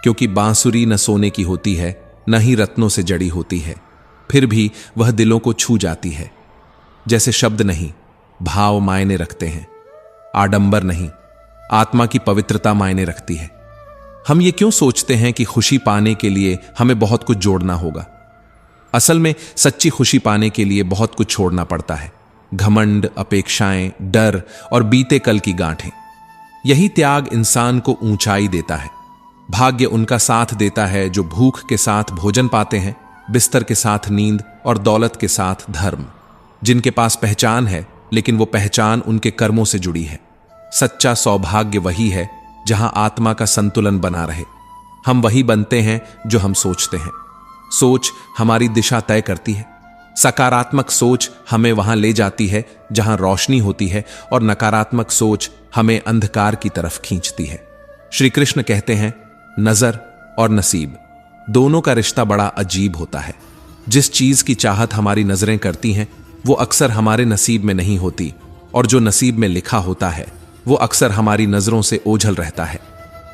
क्योंकि बांसुरी न सोने की होती है, न ही रत्नों से जड़ी होती है, फिर भी वह दिलों को छू जाती है। जैसे शब्द नहीं, भाव मायने रखते हैं। आडंबर नहीं, आत्मा की पवित्रता मायने रखती है। हम ये क्यों सोचते हैं कि खुशी पाने के लिए हमें बहुत कुछ जोड़ना होगा? असल में सच्ची खुशी पाने के लिए बहुत कुछ छोड़ना पड़ता है। घमंड, अपेक्षाएं, डर और बीते कल की गांठें। यही त्याग इंसान को ऊंचाई देता है। भाग्य उनका साथ देता है जो भूख के साथ भोजन पाते हैं, बिस्तर के साथ नींद और दौलत के साथ धर्म। जिनके पास पहचान है, लेकिन वो पहचान उनके कर्मों से जुड़ी है। सच्चा सौभाग्य वही है जहां आत्मा का संतुलन बना रहे। हम वही बनते हैं जो हम सोचते हैं। सोच हमारी दिशा तय करती है। सकारात्मक सोच हमें वहां ले जाती है जहां रोशनी होती है, और नकारात्मक सोच हमें अंधकार की तरफ खींचती है। श्री कृष्ण कहते हैं, नजर और नसीब दोनों का रिश्ता बड़ा अजीब होता है। जिस चीज की चाहत हमारी नजरें करती हैं, वो अक्सर हमारे नसीब में नहीं होती, और जो नसीब में लिखा होता है वो अक्सर हमारी नजरों से ओझल रहता है।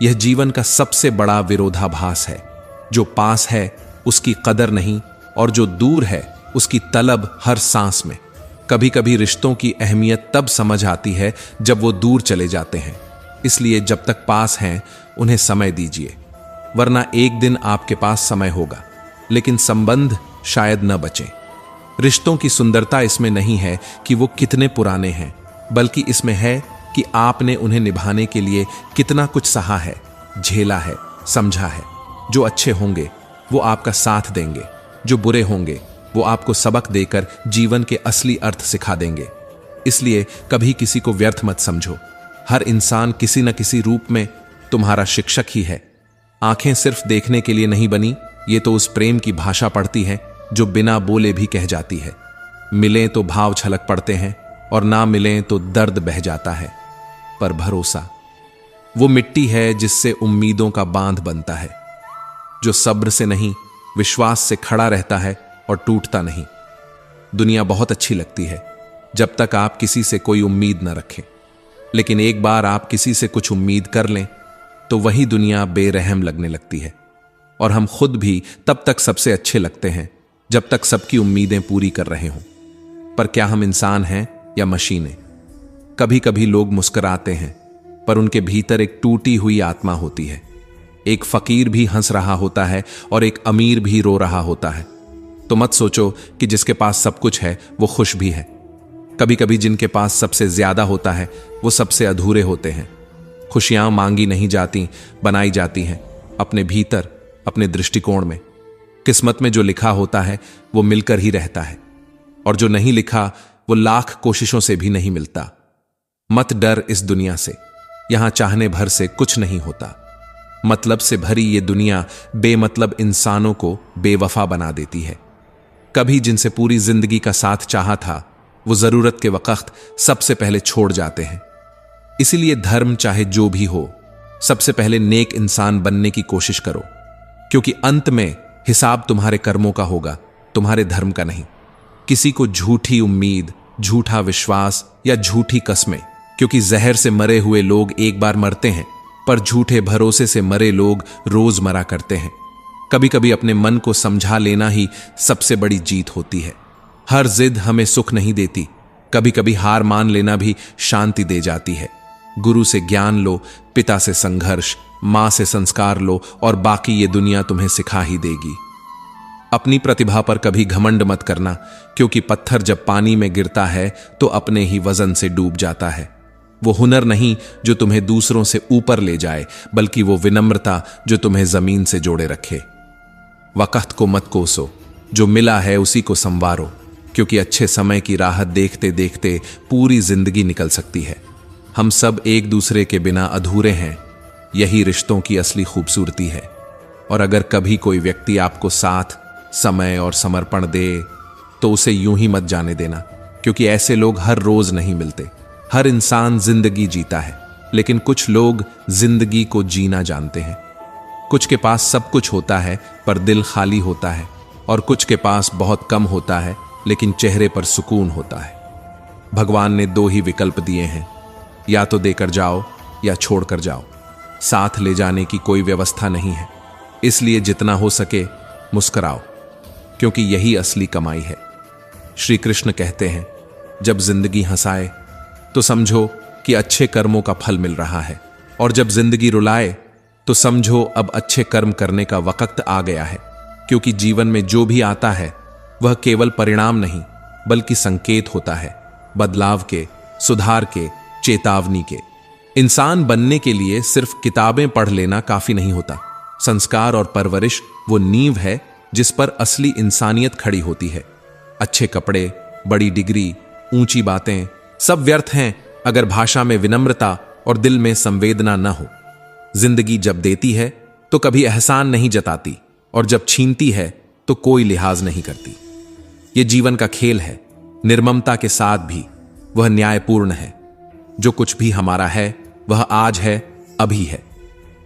यह जीवन का सबसे बड़ा विरोधाभास है। जो पास है उसकी कदर नहीं, और जो दूर है उसकी तलब हर सांस में। कभी कभी रिश्तों की अहमियत तब समझ आती है जब वो दूर चले जाते हैं। इसलिए जब तक पास हैं उन्हें समय दीजिए, वरना एक दिन आपके पास समय होगा लेकिन संबंध शायद न बचे। रिश्तों की सुंदरता इसमें नहीं है कि वो कितने पुराने हैं, बल्कि इसमें है कि आपने उन्हें निभाने के लिए कितना कुछ सहा है, झेला है, समझा है। जो अच्छे होंगे वो आपका साथ देंगे, जो बुरे होंगे वो आपको सबक देकर जीवन के असली अर्थ सिखा देंगे। इसलिए कभी किसी को व्यर्थ मत समझो। हर इंसान किसी न किसी रूप में तुम्हारा शिक्षक ही है। आंखें सिर्फ देखने के लिए नहीं बनी, ये तो उस प्रेम की भाषा पढ़ती है जो बिना बोले भी कह जाती है। मिलें तो भाव छलक पड़ते हैं और ना मिलें तो दर्द बह जाता है। पर भरोसा वो मिट्टी है जिससे उम्मीदों का बांध बनता है, जो सब्र से नहीं विश्वास से खड़ा रहता है और टूटता नहीं। दुनिया बहुत अच्छी लगती है जब तक आप किसी से कोई उम्मीद न रखें, लेकिन एक बार आप किसी से कुछ उम्मीद कर लें तो वही दुनिया बेरहम लगने लगती है। और हम खुद भी तब तक सबसे अच्छे लगते हैं जब तक सबकी उम्मीदें पूरी कर रहे हों। पर क्या हम इंसान हैं या मशीनें? कभी कभी लोग मुस्कुराते हैं पर उनके भीतर एक टूटी हुई आत्मा होती है। एक फकीर भी हंस रहा होता है और एक अमीर भी रो रहा होता है। तो मत सोचो कि जिसके पास सब कुछ है वो खुश भी है। कभी कभी जिनके पास सबसे ज्यादा होता है वो सबसे अधूरे होते हैं। खुशियां मांगी नहीं जाती, बनाई जाती हैं अपने भीतर, अपने दृष्टिकोण में। किस्मत में जो लिखा होता है वो मिलकर ही रहता है, और जो नहीं लिखा वो लाख कोशिशों से भी नहीं मिलता। मत डर इस दुनिया से, यहां चाहने भर से कुछ नहीं होता। मतलब से भरी ये दुनिया बेमतलब इंसानों को बेवफा बना देती है। कभी जिनसे पूरी जिंदगी का साथ चाहा था वो जरूरत के वक्त सबसे पहले छोड़ जाते हैं। इसीलिए धर्म चाहे जो भी हो, सबसे पहले नेक इंसान बनने की कोशिश करो, क्योंकि अंत में हिसाब तुम्हारे कर्मों का होगा, तुम्हारे धर्म का नहीं। किसी को झूठी उम्मीद, झूठा विश्वास या झूठी कस्में, क्योंकि जहर से मरे हुए लोग एक बार मरते हैं, पर झूठे भरोसे से मरे लोग रोज मरा करते हैं। कभी कभी अपने मन को समझा लेना ही सबसे बड़ी जीत होती है। हर जिद हमें सुख नहीं देती, कभी कभी हार मान लेना भी शांति दे जाती है। गुरु से ज्ञान लो, पिता से संघर्ष, मां से संस्कार लो, और बाकी ये दुनिया तुम्हें सिखा ही देगी। अपनी प्रतिभा पर कभी घमंड मत करना, क्योंकि पत्थर जब पानी में गिरता है तो अपने ही वजन से डूब जाता है। वो हुनर नहीं जो तुम्हें दूसरों से ऊपर ले जाए, बल्कि वो विनम्रता जो तुम्हें जमीन से जोड़े रखे। वक्त को मत कोसो, जो मिला है उसी को संवारो, क्योंकि अच्छे समय की राहत देखते देखते पूरी जिंदगी निकल सकती है। हम सब एक दूसरे के बिना अधूरे हैं, यही रिश्तों की असली खूबसूरती है। और अगर कभी कोई व्यक्ति आपको साथ, समय और समर्पण दे तो उसे यूं ही मत जाने देना, क्योंकि ऐसे लोग हर रोज नहीं मिलते। हर इंसान जिंदगी जीता है, लेकिन कुछ लोग जिंदगी को जीना जानते हैं। कुछ के पास सब कुछ होता है पर दिल खाली होता है, और कुछ के पास बहुत कम होता है लेकिन चेहरे पर सुकून होता है। भगवान ने दो ही विकल्प दिए हैं, या तो देकर जाओ या छोड़कर जाओ। साथ ले जाने की कोई व्यवस्था नहीं है, इसलिए जितना हो सके मुस्कुराओ, क्योंकि यही असली कमाई है। श्री कृष्ण कहते हैं, जब जिंदगी हंसाए तो समझो कि अच्छे कर्मों का फल मिल रहा है, और जब जिंदगी रुलाए तो समझो अब अच्छे कर्म करने का वक्त आ गया है। क्योंकि जीवन में जो भी आता है वह केवल परिणाम नहीं बल्कि संकेत होता है, बदलाव के, सुधार के, चेतावनी के। इंसान बनने के लिए सिर्फ किताबें पढ़ लेना काफी नहीं होता। संस्कार और परवरिश वो नींव है जिस पर असली इंसानियत खड़ी होती है। अच्छे कपड़े, बड़ी डिग्री, ऊंची बातें सब व्यर्थ हैं अगर भाषा में विनम्रता और दिल में संवेदना न हो। जिंदगी जब देती है तो कभी एहसान नहीं जताती, और जब छीनती है तो कोई लिहाज नहीं करती। ये जीवन का खेल है, निर्ममता के साथ भी वह न्यायपूर्ण है। जो कुछ भी हमारा है वह आज है, अभी है।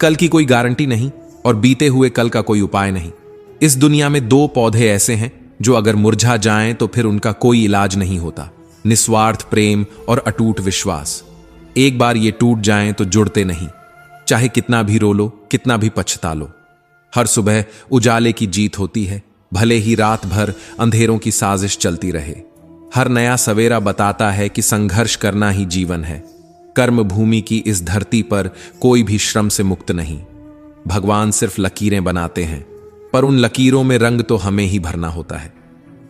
कल की कोई गारंटी नहीं और बीते हुए कल का कोई उपाय नहीं। इस दुनिया में दो पौधे ऐसे हैं जो अगर मुरझा जाएं तो फिर उनका कोई इलाज नहीं होता, निस्वार्थ प्रेम और अटूट विश्वास। एक बार ये टूट जाएं तो जुड़ते नहीं, चाहे कितना भी रो लो, कितना भी पछता लो। हर सुबह उजाले की जीत होती है, भले ही रात भर अंधेरों की साजिश चलती रहे। हर नया सवेरा बताता है कि संघर्ष करना ही जीवन है। कर्म भूमि की इस धरती पर कोई भी श्रम से मुक्त नहीं। भगवान सिर्फ लकीरें बनाते हैं, पर उन लकीरों में रंग तो हमें ही भरना होता है।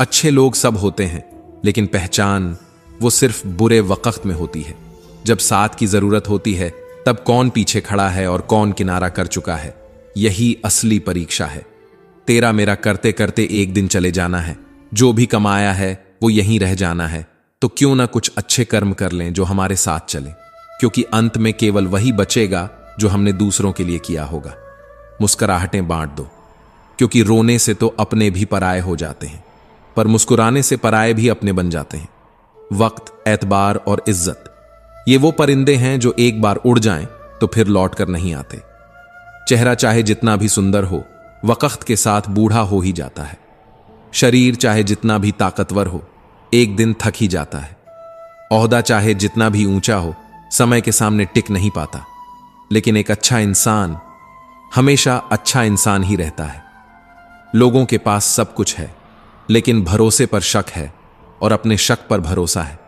अच्छे लोग सब होते हैं, लेकिन पहचान वो सिर्फ बुरे वक्त में होती है। जब साथ की जरूरत होती है तब कौन पीछे खड़ा है और कौन किनारा कर चुका है, यही असली परीक्षा है। तेरा मेरा करते करते एक दिन चले जाना है। जो भी कमाया है वो यहीं रह जाना है। तो क्यों ना कुछ अच्छे कर्म कर लें जो हमारे साथ चले, क्योंकि अंत में केवल वही बचेगा जो हमने दूसरों के लिए किया होगा। मुस्कुराहटें बांट दो, क्योंकि रोने से तो अपने भी पराये हो जाते हैं, पर मुस्कुराने से पराये भी अपने बन जाते हैं। वक्त, एतबार और इज्जत, ये वो परिंदे हैं जो एक बार उड़ जाएं तो फिर लौट कर नहीं आते। चेहरा चाहे जितना भी सुंदर हो, वक्त के साथ बूढ़ा हो ही जाता है। शरीर चाहे जितना भी ताकतवर हो, एक दिन थक ही जाता है। ओहदा चाहे जितना भी ऊंचा हो, समय के सामने टिक नहीं पाता। लेकिन एक अच्छा इंसान हमेशा अच्छा इंसान ही रहता है। लोगों के पास सब कुछ है, लेकिन भरोसे पर शक है और अपने शक पर भरोसा है।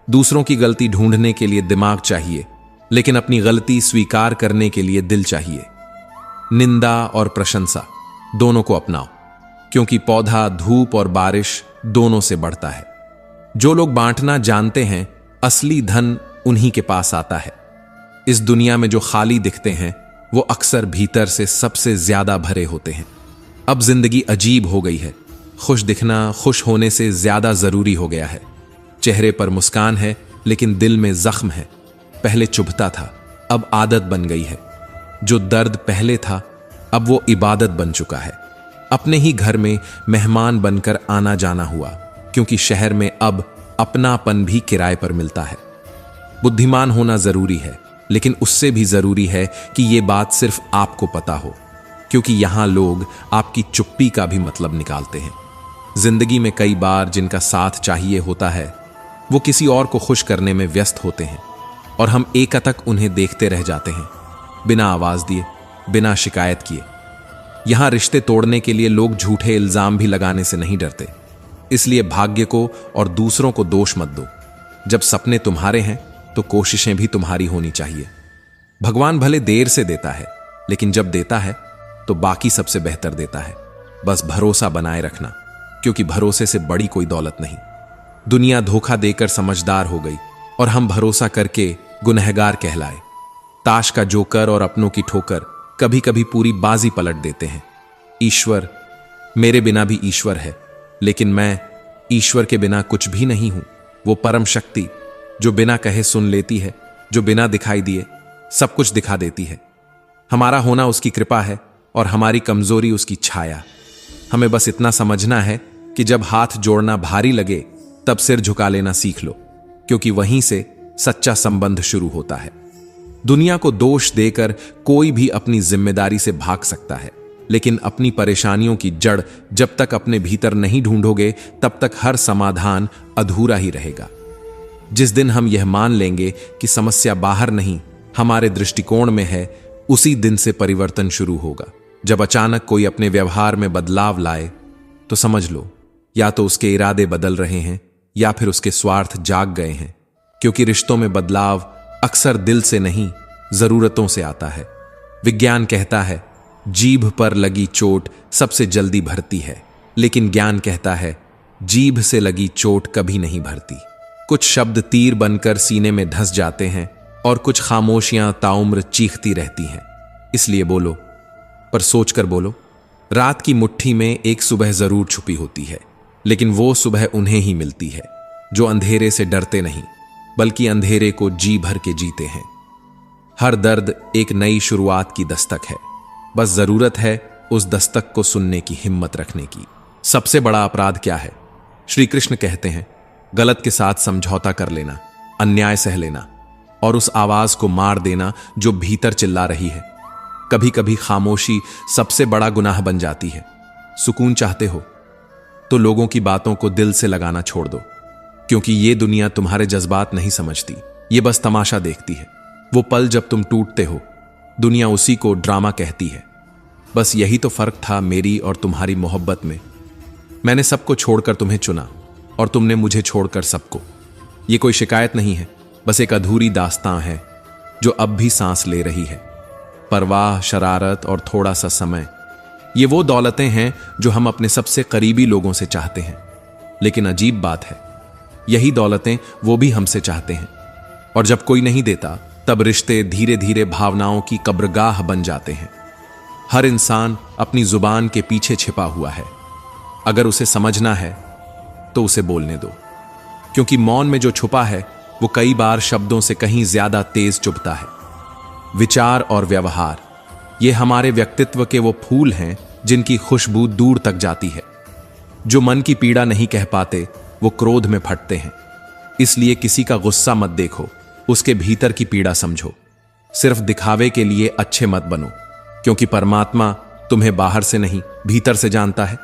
दूसरों की गलती ढूंढने के लिए दिमाग चाहिए, लेकिन अपनी गलती स्वीकार करने के लिए दिल चाहिए। निंदा और प्रशंसा दोनों को अपनाओ, क्योंकि पौधा धूप और बारिश दोनों से बढ़ता है। जो लोग बांटना जानते हैं, असली धन उन्हीं के पास आता है। इस दुनिया में जो खाली दिखते हैं, वो अक्सर भीतर से सबसे ज्यादा भरे होते हैं। अब जिंदगी अजीब हो गई है। खुश दिखना खुश होने से ज्यादा जरूरी हो गया है। चेहरे पर मुस्कान है, लेकिन दिल में जख्म है। पहले चुभता था, अब आदत बन गई है। जो दर्द पहले था, अब वो इबादत बन चुका है। अपने ही घर में मेहमान बनकर आना जाना हुआ, क्योंकि शहर में अब अपनापन भी किराए पर मिलता है। बुद्धिमान होना जरूरी है, लेकिन उससे भी जरूरी है कि ये बात सिर्फ आपको पता हो, क्योंकि यहां लोग आपकी चुप्पी का भी मतलब निकालते हैं। जिंदगी में कई बार जिनका साथ चाहिए होता है, वो किसी और को खुश करने में व्यस्त होते हैं, और हम एकटक उन्हें देखते रह जाते हैं, बिना आवाज दिए, बिना शिकायत किए। यहां रिश्ते तोड़ने के लिए लोग झूठे इल्जाम भी लगाने से नहीं डरते। इसलिए भाग्य को और दूसरों को दोष मत दो। जब सपने तुम्हारे हैं, तो कोशिशें भी तुम्हारी होनी चाहिए। भगवान भले देर से देता है, लेकिन जब देता है तो बाकी सबसे बेहतर देता है। बस भरोसा बनाए रखना, क्योंकि भरोसे से बड़ी कोई दौलत नहीं। दुनिया धोखा देकर समझदार हो गई, और हम भरोसा करके गुनहगार कहलाए। ताश का जोकर और अपनों की ठोकर कभी कभी पूरी बाजी पलट देते हैं। ईश्वर, मेरे बिना भी ईश्वर है, लेकिन मैं ईश्वर के बिना कुछ भी नहीं हूं। वो परम शक्ति जो बिना कहे सुन लेती है, जो बिना दिखाई दिए सब कुछ दिखा देती है। हमारा होना उसकी कृपा है, और हमारी कमजोरी उसकी छाया। हमें बस इतना समझना है कि जब हाथ जोड़ना भारी लगे, तब सिर झुका लेना सीख लो, क्योंकि वहीं से सच्चा संबंध शुरू होता है। दुनिया को दोष देकर कोई भी अपनी जिम्मेदारी से भाग सकता है, लेकिन अपनी परेशानियों की जड़ जब तक अपने भीतर नहीं ढूंढोगे, तब तक हर समाधान अधूरा ही रहेगा। जिस दिन हम यह मान लेंगे कि समस्या बाहर नहीं, हमारे दृष्टिकोण में है, उसी दिन से परिवर्तन शुरू होगा। जब अचानक कोई अपने व्यवहार में बदलाव लाए, तो समझ लो या तो उसके इरादे बदल रहे हैं, या फिर उसके स्वार्थ जाग गए हैं। क्योंकि रिश्तों में बदलाव अक्सर दिल से नहीं, जरूरतों से आता है। विज्ञान कहता है जीभ पर लगी चोट सबसे जल्दी भरती है, लेकिन ज्ञान कहता है जीभ से लगी चोट कभी नहीं भरती। कुछ शब्द तीर बनकर सीने में धंस जाते हैं, और कुछ खामोशियां ताउम्र चीखती रहती हैं। इसलिए बोलो, पर सोचकर बोलो। रात की मुट्ठी में एक सुबह जरूर छुपी होती है, लेकिन वो सुबह उन्हें ही मिलती है जो अंधेरे से डरते नहीं, बल्कि अंधेरे को जी भर के जीते हैं। हर दर्द एक नई शुरुआत की दस्तक है, बस जरूरत है उस दस्तक को सुनने की हिम्मत रखने की। सबसे बड़ा अपराध क्या है? श्री कृष्ण कहते हैं, गलत के साथ समझौता कर लेना, अन्याय सह लेना, और उस आवाज को मार देना जो भीतर चिल्ला रही है। कभी कभी खामोशी सबसे बड़ा गुनाह बन जाती है। सुकून चाहते हो तो लोगों की बातों को दिल से लगाना छोड़ दो, क्योंकि ये दुनिया तुम्हारे जज्बात नहीं समझती, ये बस तमाशा देखती है। वो पल जब तुम टूटते हो, दुनिया उसी को ड्रामा कहती है। बस यही तो फर्क था मेरी और तुम्हारी मोहब्बत में। मैंने सबको छोड़कर तुम्हें चुना, और तुमने मुझे छोड़कर सबको। ये कोई शिकायत नहीं है, बस एक अधूरी दास्तां है जो अब भी सांस ले रही है। परवाह, शरारत और थोड़ा सा समय, ये वो दौलतें हैं जो हम अपने सबसे करीबी लोगों से चाहते हैं। लेकिन अजीब बात है, यही दौलतें वो भी हमसे चाहते हैं, और जब कोई नहीं देता, तब रिश्ते धीरे धीरे भावनाओं की कब्रगाह बन जाते हैं। हर इंसान अपनी जुबान के पीछे छिपा हुआ है। अगर उसे समझना है तो उसे बोलने दो, क्योंकि मौन में जो छुपा है वो कई बार शब्दों से कहीं ज्यादा तेज चुभता है। विचार और व्यवहार, ये हमारे व्यक्तित्व के वो फूल हैं जिनकी खुशबू दूर तक जाती है। जो मन की पीड़ा नहीं कह पाते वो क्रोध में फटते हैं। इसलिए किसी का गुस्सा मत देखो, उसके भीतर की पीड़ा समझो। सिर्फ दिखावे के लिए अच्छे मत बनो, क्योंकि परमात्मा तुम्हें बाहर से नहीं भीतर से जानता है।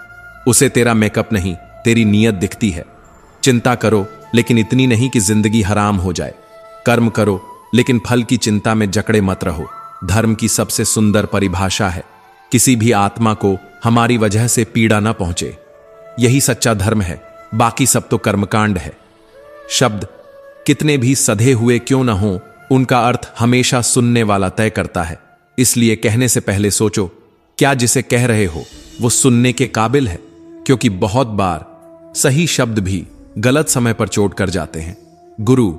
उसे तेरा मेकअप नहीं, तेरी नीयत दिखती है। चिंता करो, लेकिन इतनी नहीं कि जिंदगी हराम हो जाए। कर्म करो, लेकिन फल की चिंता में जकड़े मत रहो। धर्म की सबसे सुंदर परिभाषा है, किसी भी आत्मा को हमारी वजह से पीड़ा ना पहुंचे। यही सच्चा धर्म है, बाकी सब तो कर्मकांड है। शब्द कितने भी सधे हुए क्यों न हों, उनका अर्थ हमेशा सुनने वाला तय करता है। इसलिए कहने से पहले सोचो, क्या जिसे कह रहे हो वो सुनने के काबिल है? क्योंकि बहुत बार सही शब्द भी गलत समय पर चोट कर जाते हैं। गुरु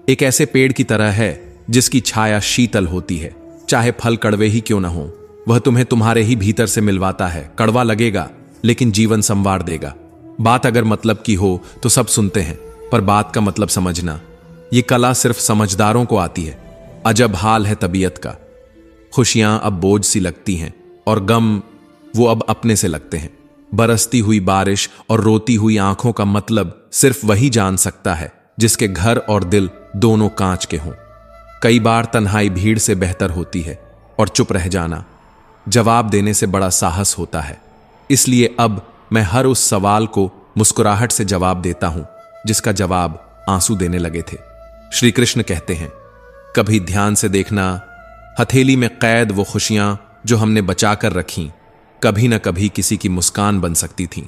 एक ऐसे पेड़ की तरह है जिसकी छाया शीतल होती है, चाहे फल कड़वे ही क्यों न हो। वह तुम्हें तुम्हारे ही भीतर से मिलवाता है। कड़वा लगेगा, लेकिन जीवन संवार देगा। बात अगर मतलब की हो तो सब सुनते हैं, पर बात का मतलब समझना, ये कला सिर्फ समझदारों को आती है। अजब हाल है तबीयत का। खुशियां अब बोझ सी लगती हैं और गम वो अब अपने से लगते हैं। बरसती हुई बारिश और रोती हुई आंखों का मतलब सिर्फ वही जान सकता है जिसके घर और दिल दोनों कांच के हों। कई बार तन्हाई भीड़ से बेहतर होती है और चुप रह जाना जवाब देने से बड़ा साहस होता है। इसलिए अब मैं हर उस सवाल को मुस्कुराहट से जवाब देता हूं जिसका जवाब आंसू देने लगे थे। श्री कृष्ण कहते हैं, कभी ध्यान से देखना, हथेली में कैद वो खुशियां जो हमने बचा कर रखीं कभी न कभी किसी की मुस्कान बन सकती थीं।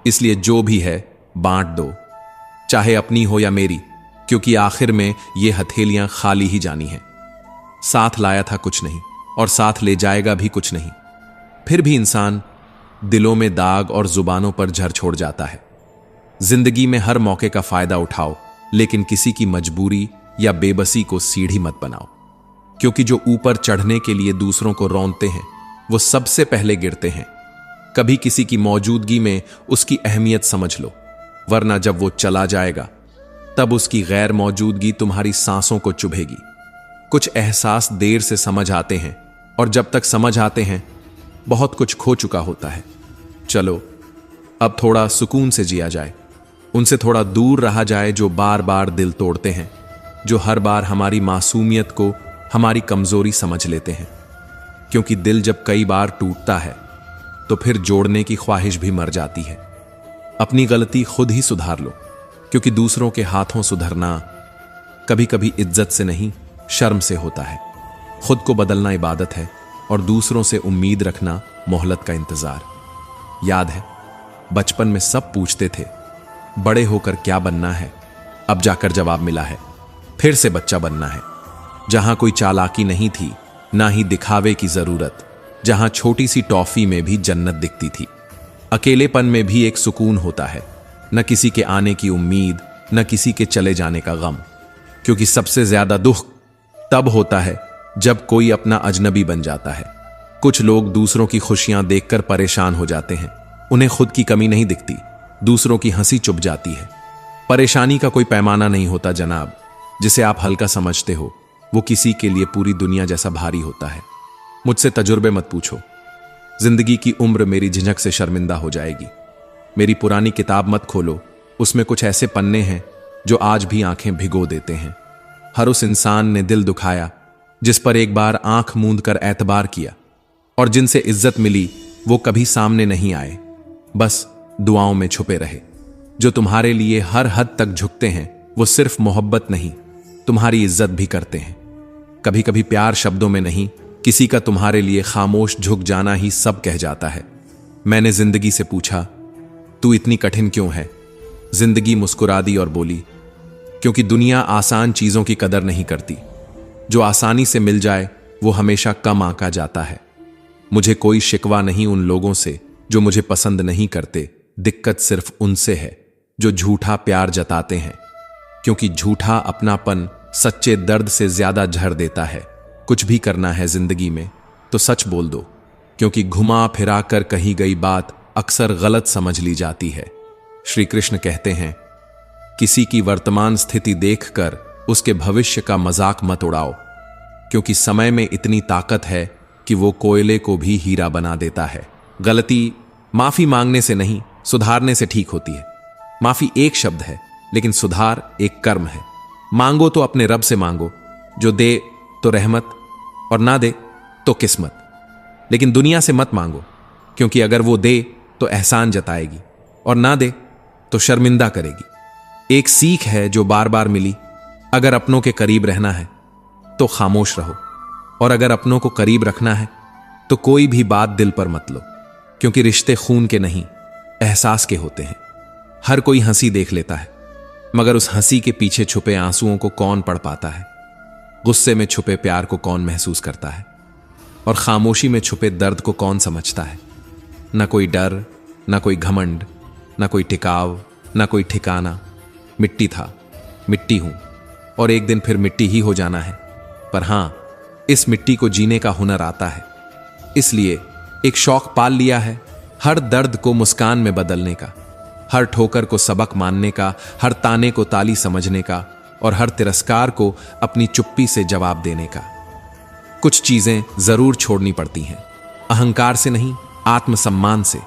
इसलिए जो भी है बांट दो, चाहे अपनी हो या मेरी, क्योंकि आखिर में ये हथेलियां खाली ही जानी हैं। साथ लाया था कुछ नहीं और साथ ले जाएगा भी कुछ नहीं। फिर भी इंसान दिलों में दाग और जुबानों पर झर छोड़ जाता है। जिंदगी में हर मौके का फायदा उठाओ, लेकिन किसी की मजबूरी या बेबसी को सीढ़ी मत बनाओ, क्योंकि जो ऊपर चढ़ने के लिए दूसरों को रौंदते हैं वो सबसे पहले गिरते हैं। कभी किसी की मौजूदगी में उसकी अहमियत समझ लो, वरना जब वो चला जाएगा तब उसकी गैर मौजूदगी तुम्हारी सांसों को चुभेगी। कुछ एहसास देर से समझ आते हैं और जब तक समझ आते हैं बहुत कुछ खो चुका होता है। चलो अब थोड़ा सुकून से जिया जाए, उनसे थोड़ा दूर रहा जाए जो बार बार दिल तोड़ते हैं, जो हर बार हमारी मासूमियत को हमारी कमजोरी समझ लेते हैं। क्योंकि दिल जब कई बार टूटता है तो फिर जोड़ने की ख्वाहिश भी मर जाती है। अपनी गलती खुद ही सुधार लो, क्योंकि दूसरों के हाथों सुधरना कभी कभी इज्जत से नहीं शर्म से होता है। खुद को बदलना इबादत है और दूसरों से उम्मीद रखना मोहलत का इंतजार। याद है बचपन में सब पूछते थे बड़े होकर क्या बनना है, अब जाकर जवाब मिला है फिर से बच्चा बनना है। जहां कोई चालाकी नहीं थी, ना ही दिखावे की जरूरत, जहां छोटी सी टॉफी में भी जन्नत दिखती थी। अकेलेपन में भी एक सुकून होता है, न किसी के आने की उम्मीद, न किसी के चले जाने का गम। क्योंकि सबसे ज्यादा दुख तब होता है जब कोई अपना अजनबी बन जाता है। कुछ लोग दूसरों की खुशियां देखकर परेशान हो जाते हैं, उन्हें खुद की कमी नहीं दिखती, दूसरों की हंसी चुभ जाती है। परेशानी का कोई पैमाना नहीं होता जनाब, जिसे आप हल्का समझते हो वो किसी के लिए पूरी दुनिया जैसा भारी होता है। मुझसे तजुर्बे मत पूछो, जिंदगी की उम्र मेरी झिझक से शर्मिंदा हो जाएगी। मेरी पुरानी किताब मत खोलो, उसमें कुछ ऐसे पन्ने हैं जो आज भी आंखें भिगो देते हैं। हर उस इंसान ने दिल दुखाया जिस पर एक बार आंख मूंद कर एतबार किया, और जिनसे इज्जत मिली वो कभी सामने नहीं आए, बस दुआओं में छुपे रहे। जो तुम्हारे लिए हर हद तक झुकते हैं वो सिर्फ मोहब्बत नहीं, तुम्हारी इज्जत भी करते हैं। कभी कभी प्यार शब्दों में नहीं, किसी का तुम्हारे लिए खामोश झुक जाना ही सब कह जाता है। मैंने जिंदगी से पूछा, तू इतनी कठिन क्यों है? जिंदगी मुस्कुरा दी और बोली, क्योंकि दुनिया आसान चीजों की कदर नहीं करती। जो आसानी से मिल जाए वो हमेशा कम आंका जाता है। मुझे कोई शिकवा नहीं उन लोगों से जो मुझे पसंद नहीं करते, दिक्कत सिर्फ उनसे है जो झूठा प्यार जताते हैं। क्योंकि झूठा अपनापन सच्चे दर्द से ज्यादा झर देता है। कुछ भी करना है जिंदगी में तो सच बोल दो, क्योंकि घुमा फिरा कर कही गई बात अक्सर गलत समझ ली जाती है। श्री कृष्ण कहते हैं, किसी की वर्तमान स्थिति देखकर उसके भविष्य का मजाक मत उड़ाओ, क्योंकि समय में इतनी ताकत है कि वो कोयले को भी हीरा बना देता है। गलती माफी मांगने से नहीं, सुधारने से ठीक होती है। माफी एक शब्द है, लेकिन सुधार एक कर्म है। मांगो तो अपने रब से मांगो, जो दे तो रहमत और ना दे तो किस्मत। लेकिन दुनिया से मत मांगो, क्योंकि अगर वो दे तो एहसान जताएगी और ना दे तो शर्मिंदा करेगी। एक सीख है जो बार बार मिली, अगर अपनों के करीब रहना है तो खामोश रहो, और अगर अपनों को करीब रखना है तो कोई भी बात दिल पर मत लो, क्योंकि रिश्ते खून के नहीं, एहसास के होते हैं। हर कोई हंसी देख लेता है, मगर उस हंसी के पीछे छुपे आंसुओं को कौन पढ़ पाता है? गुस्से में छुपे प्यार को कौन महसूस करता है? और खामोशी में छुपे दर्द को कौन समझता है? न कोई डर, न कोई घमंड, न कोई टिकाव, न कोई ठिकाना। मिट्टी था, मिट्टी हूं, और एक दिन फिर मिट्टी ही हो जाना है। पर हां, इस मिट्टी को जीने का हुनर आता है। इसलिए एक शौक पाल लिया है, हर दर्द को मुस्कान में बदलने का, हर ठोकर को सबक मानने का, हर ताने को ताली समझने का, और हर तिरस्कार को अपनी चुप्पी से जवाब देने का। कुछ चीजें जरूर छोड़नी पड़ती हैं, अहंकार से नहीं, आत्मसम्मान से,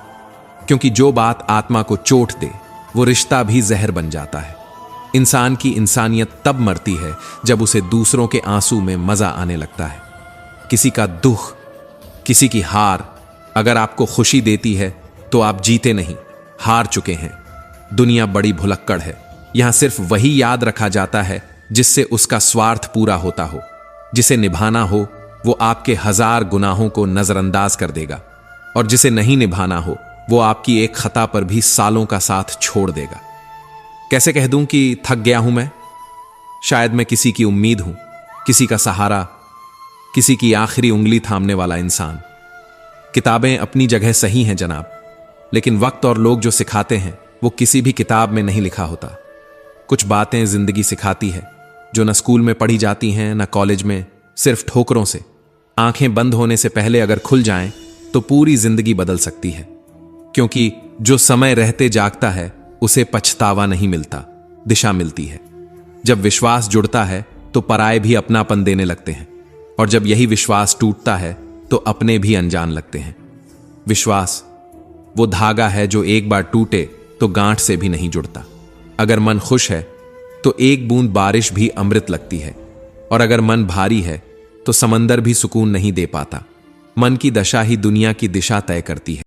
क्योंकि जो बात आत्मा को चोट दे वो रिश्ता भी जहर बन जाता है। इंसान की इंसानियत तब मरती है जब उसे दूसरों के आंसू में मजा आने लगता है। किसी का दुख, किसी की हार अगर आपको खुशी देती है तो आप जीते नहीं, हार चुके हैं। दुनिया बड़ी भुलक्कड़ है, यहां सिर्फ वही याद रखा जाता है जिससे उसका स्वार्थ पूरा होता हो। जिसे निभाना हो वो आपके 1000 गुनाहों को नजरअंदाज कर देगा, और जिसे नहीं निभाना हो वो आपकी एक खता पर भी सालों का साथ छोड़ देगा। कैसे कह दूं कि थक गया हूं मैं? शायद मैं किसी की उम्मीद हूं, किसी का सहारा, किसी की आखिरी उंगली थामने वाला इंसान। किताबें अपनी जगह सही हैं जनाब, लेकिन वक्त और लोग जो सिखाते हैं वो किसी भी किताब में नहीं लिखा होता। कुछ बातें जिंदगी सिखाती है जो न स्कूल में पढ़ी जाती हैं न कॉलेज में, सिर्फ ठोकरों से। आंखें बंद होने से पहले अगर खुल जाएं तो पूरी जिंदगी बदल सकती है, क्योंकि जो समय रहते जागता है उसे पछतावा नहीं मिलता, दिशा मिलती है। जब विश्वास जुड़ता है तो पराये भी अपनापन देने लगते हैं, और जब यही विश्वास टूटता है तो अपने भी अनजान लगते हैं। विश्वास वो धागा है जो एक बार टूटे तो गांठ से भी नहीं जुड़ता। अगर मन खुश है तो एक बूंद बारिश भी अमृत लगती है, और अगर मन भारी है तो समंदर भी सुकून नहीं दे पाता। मन की दशा ही दुनिया की दिशा तय करती है।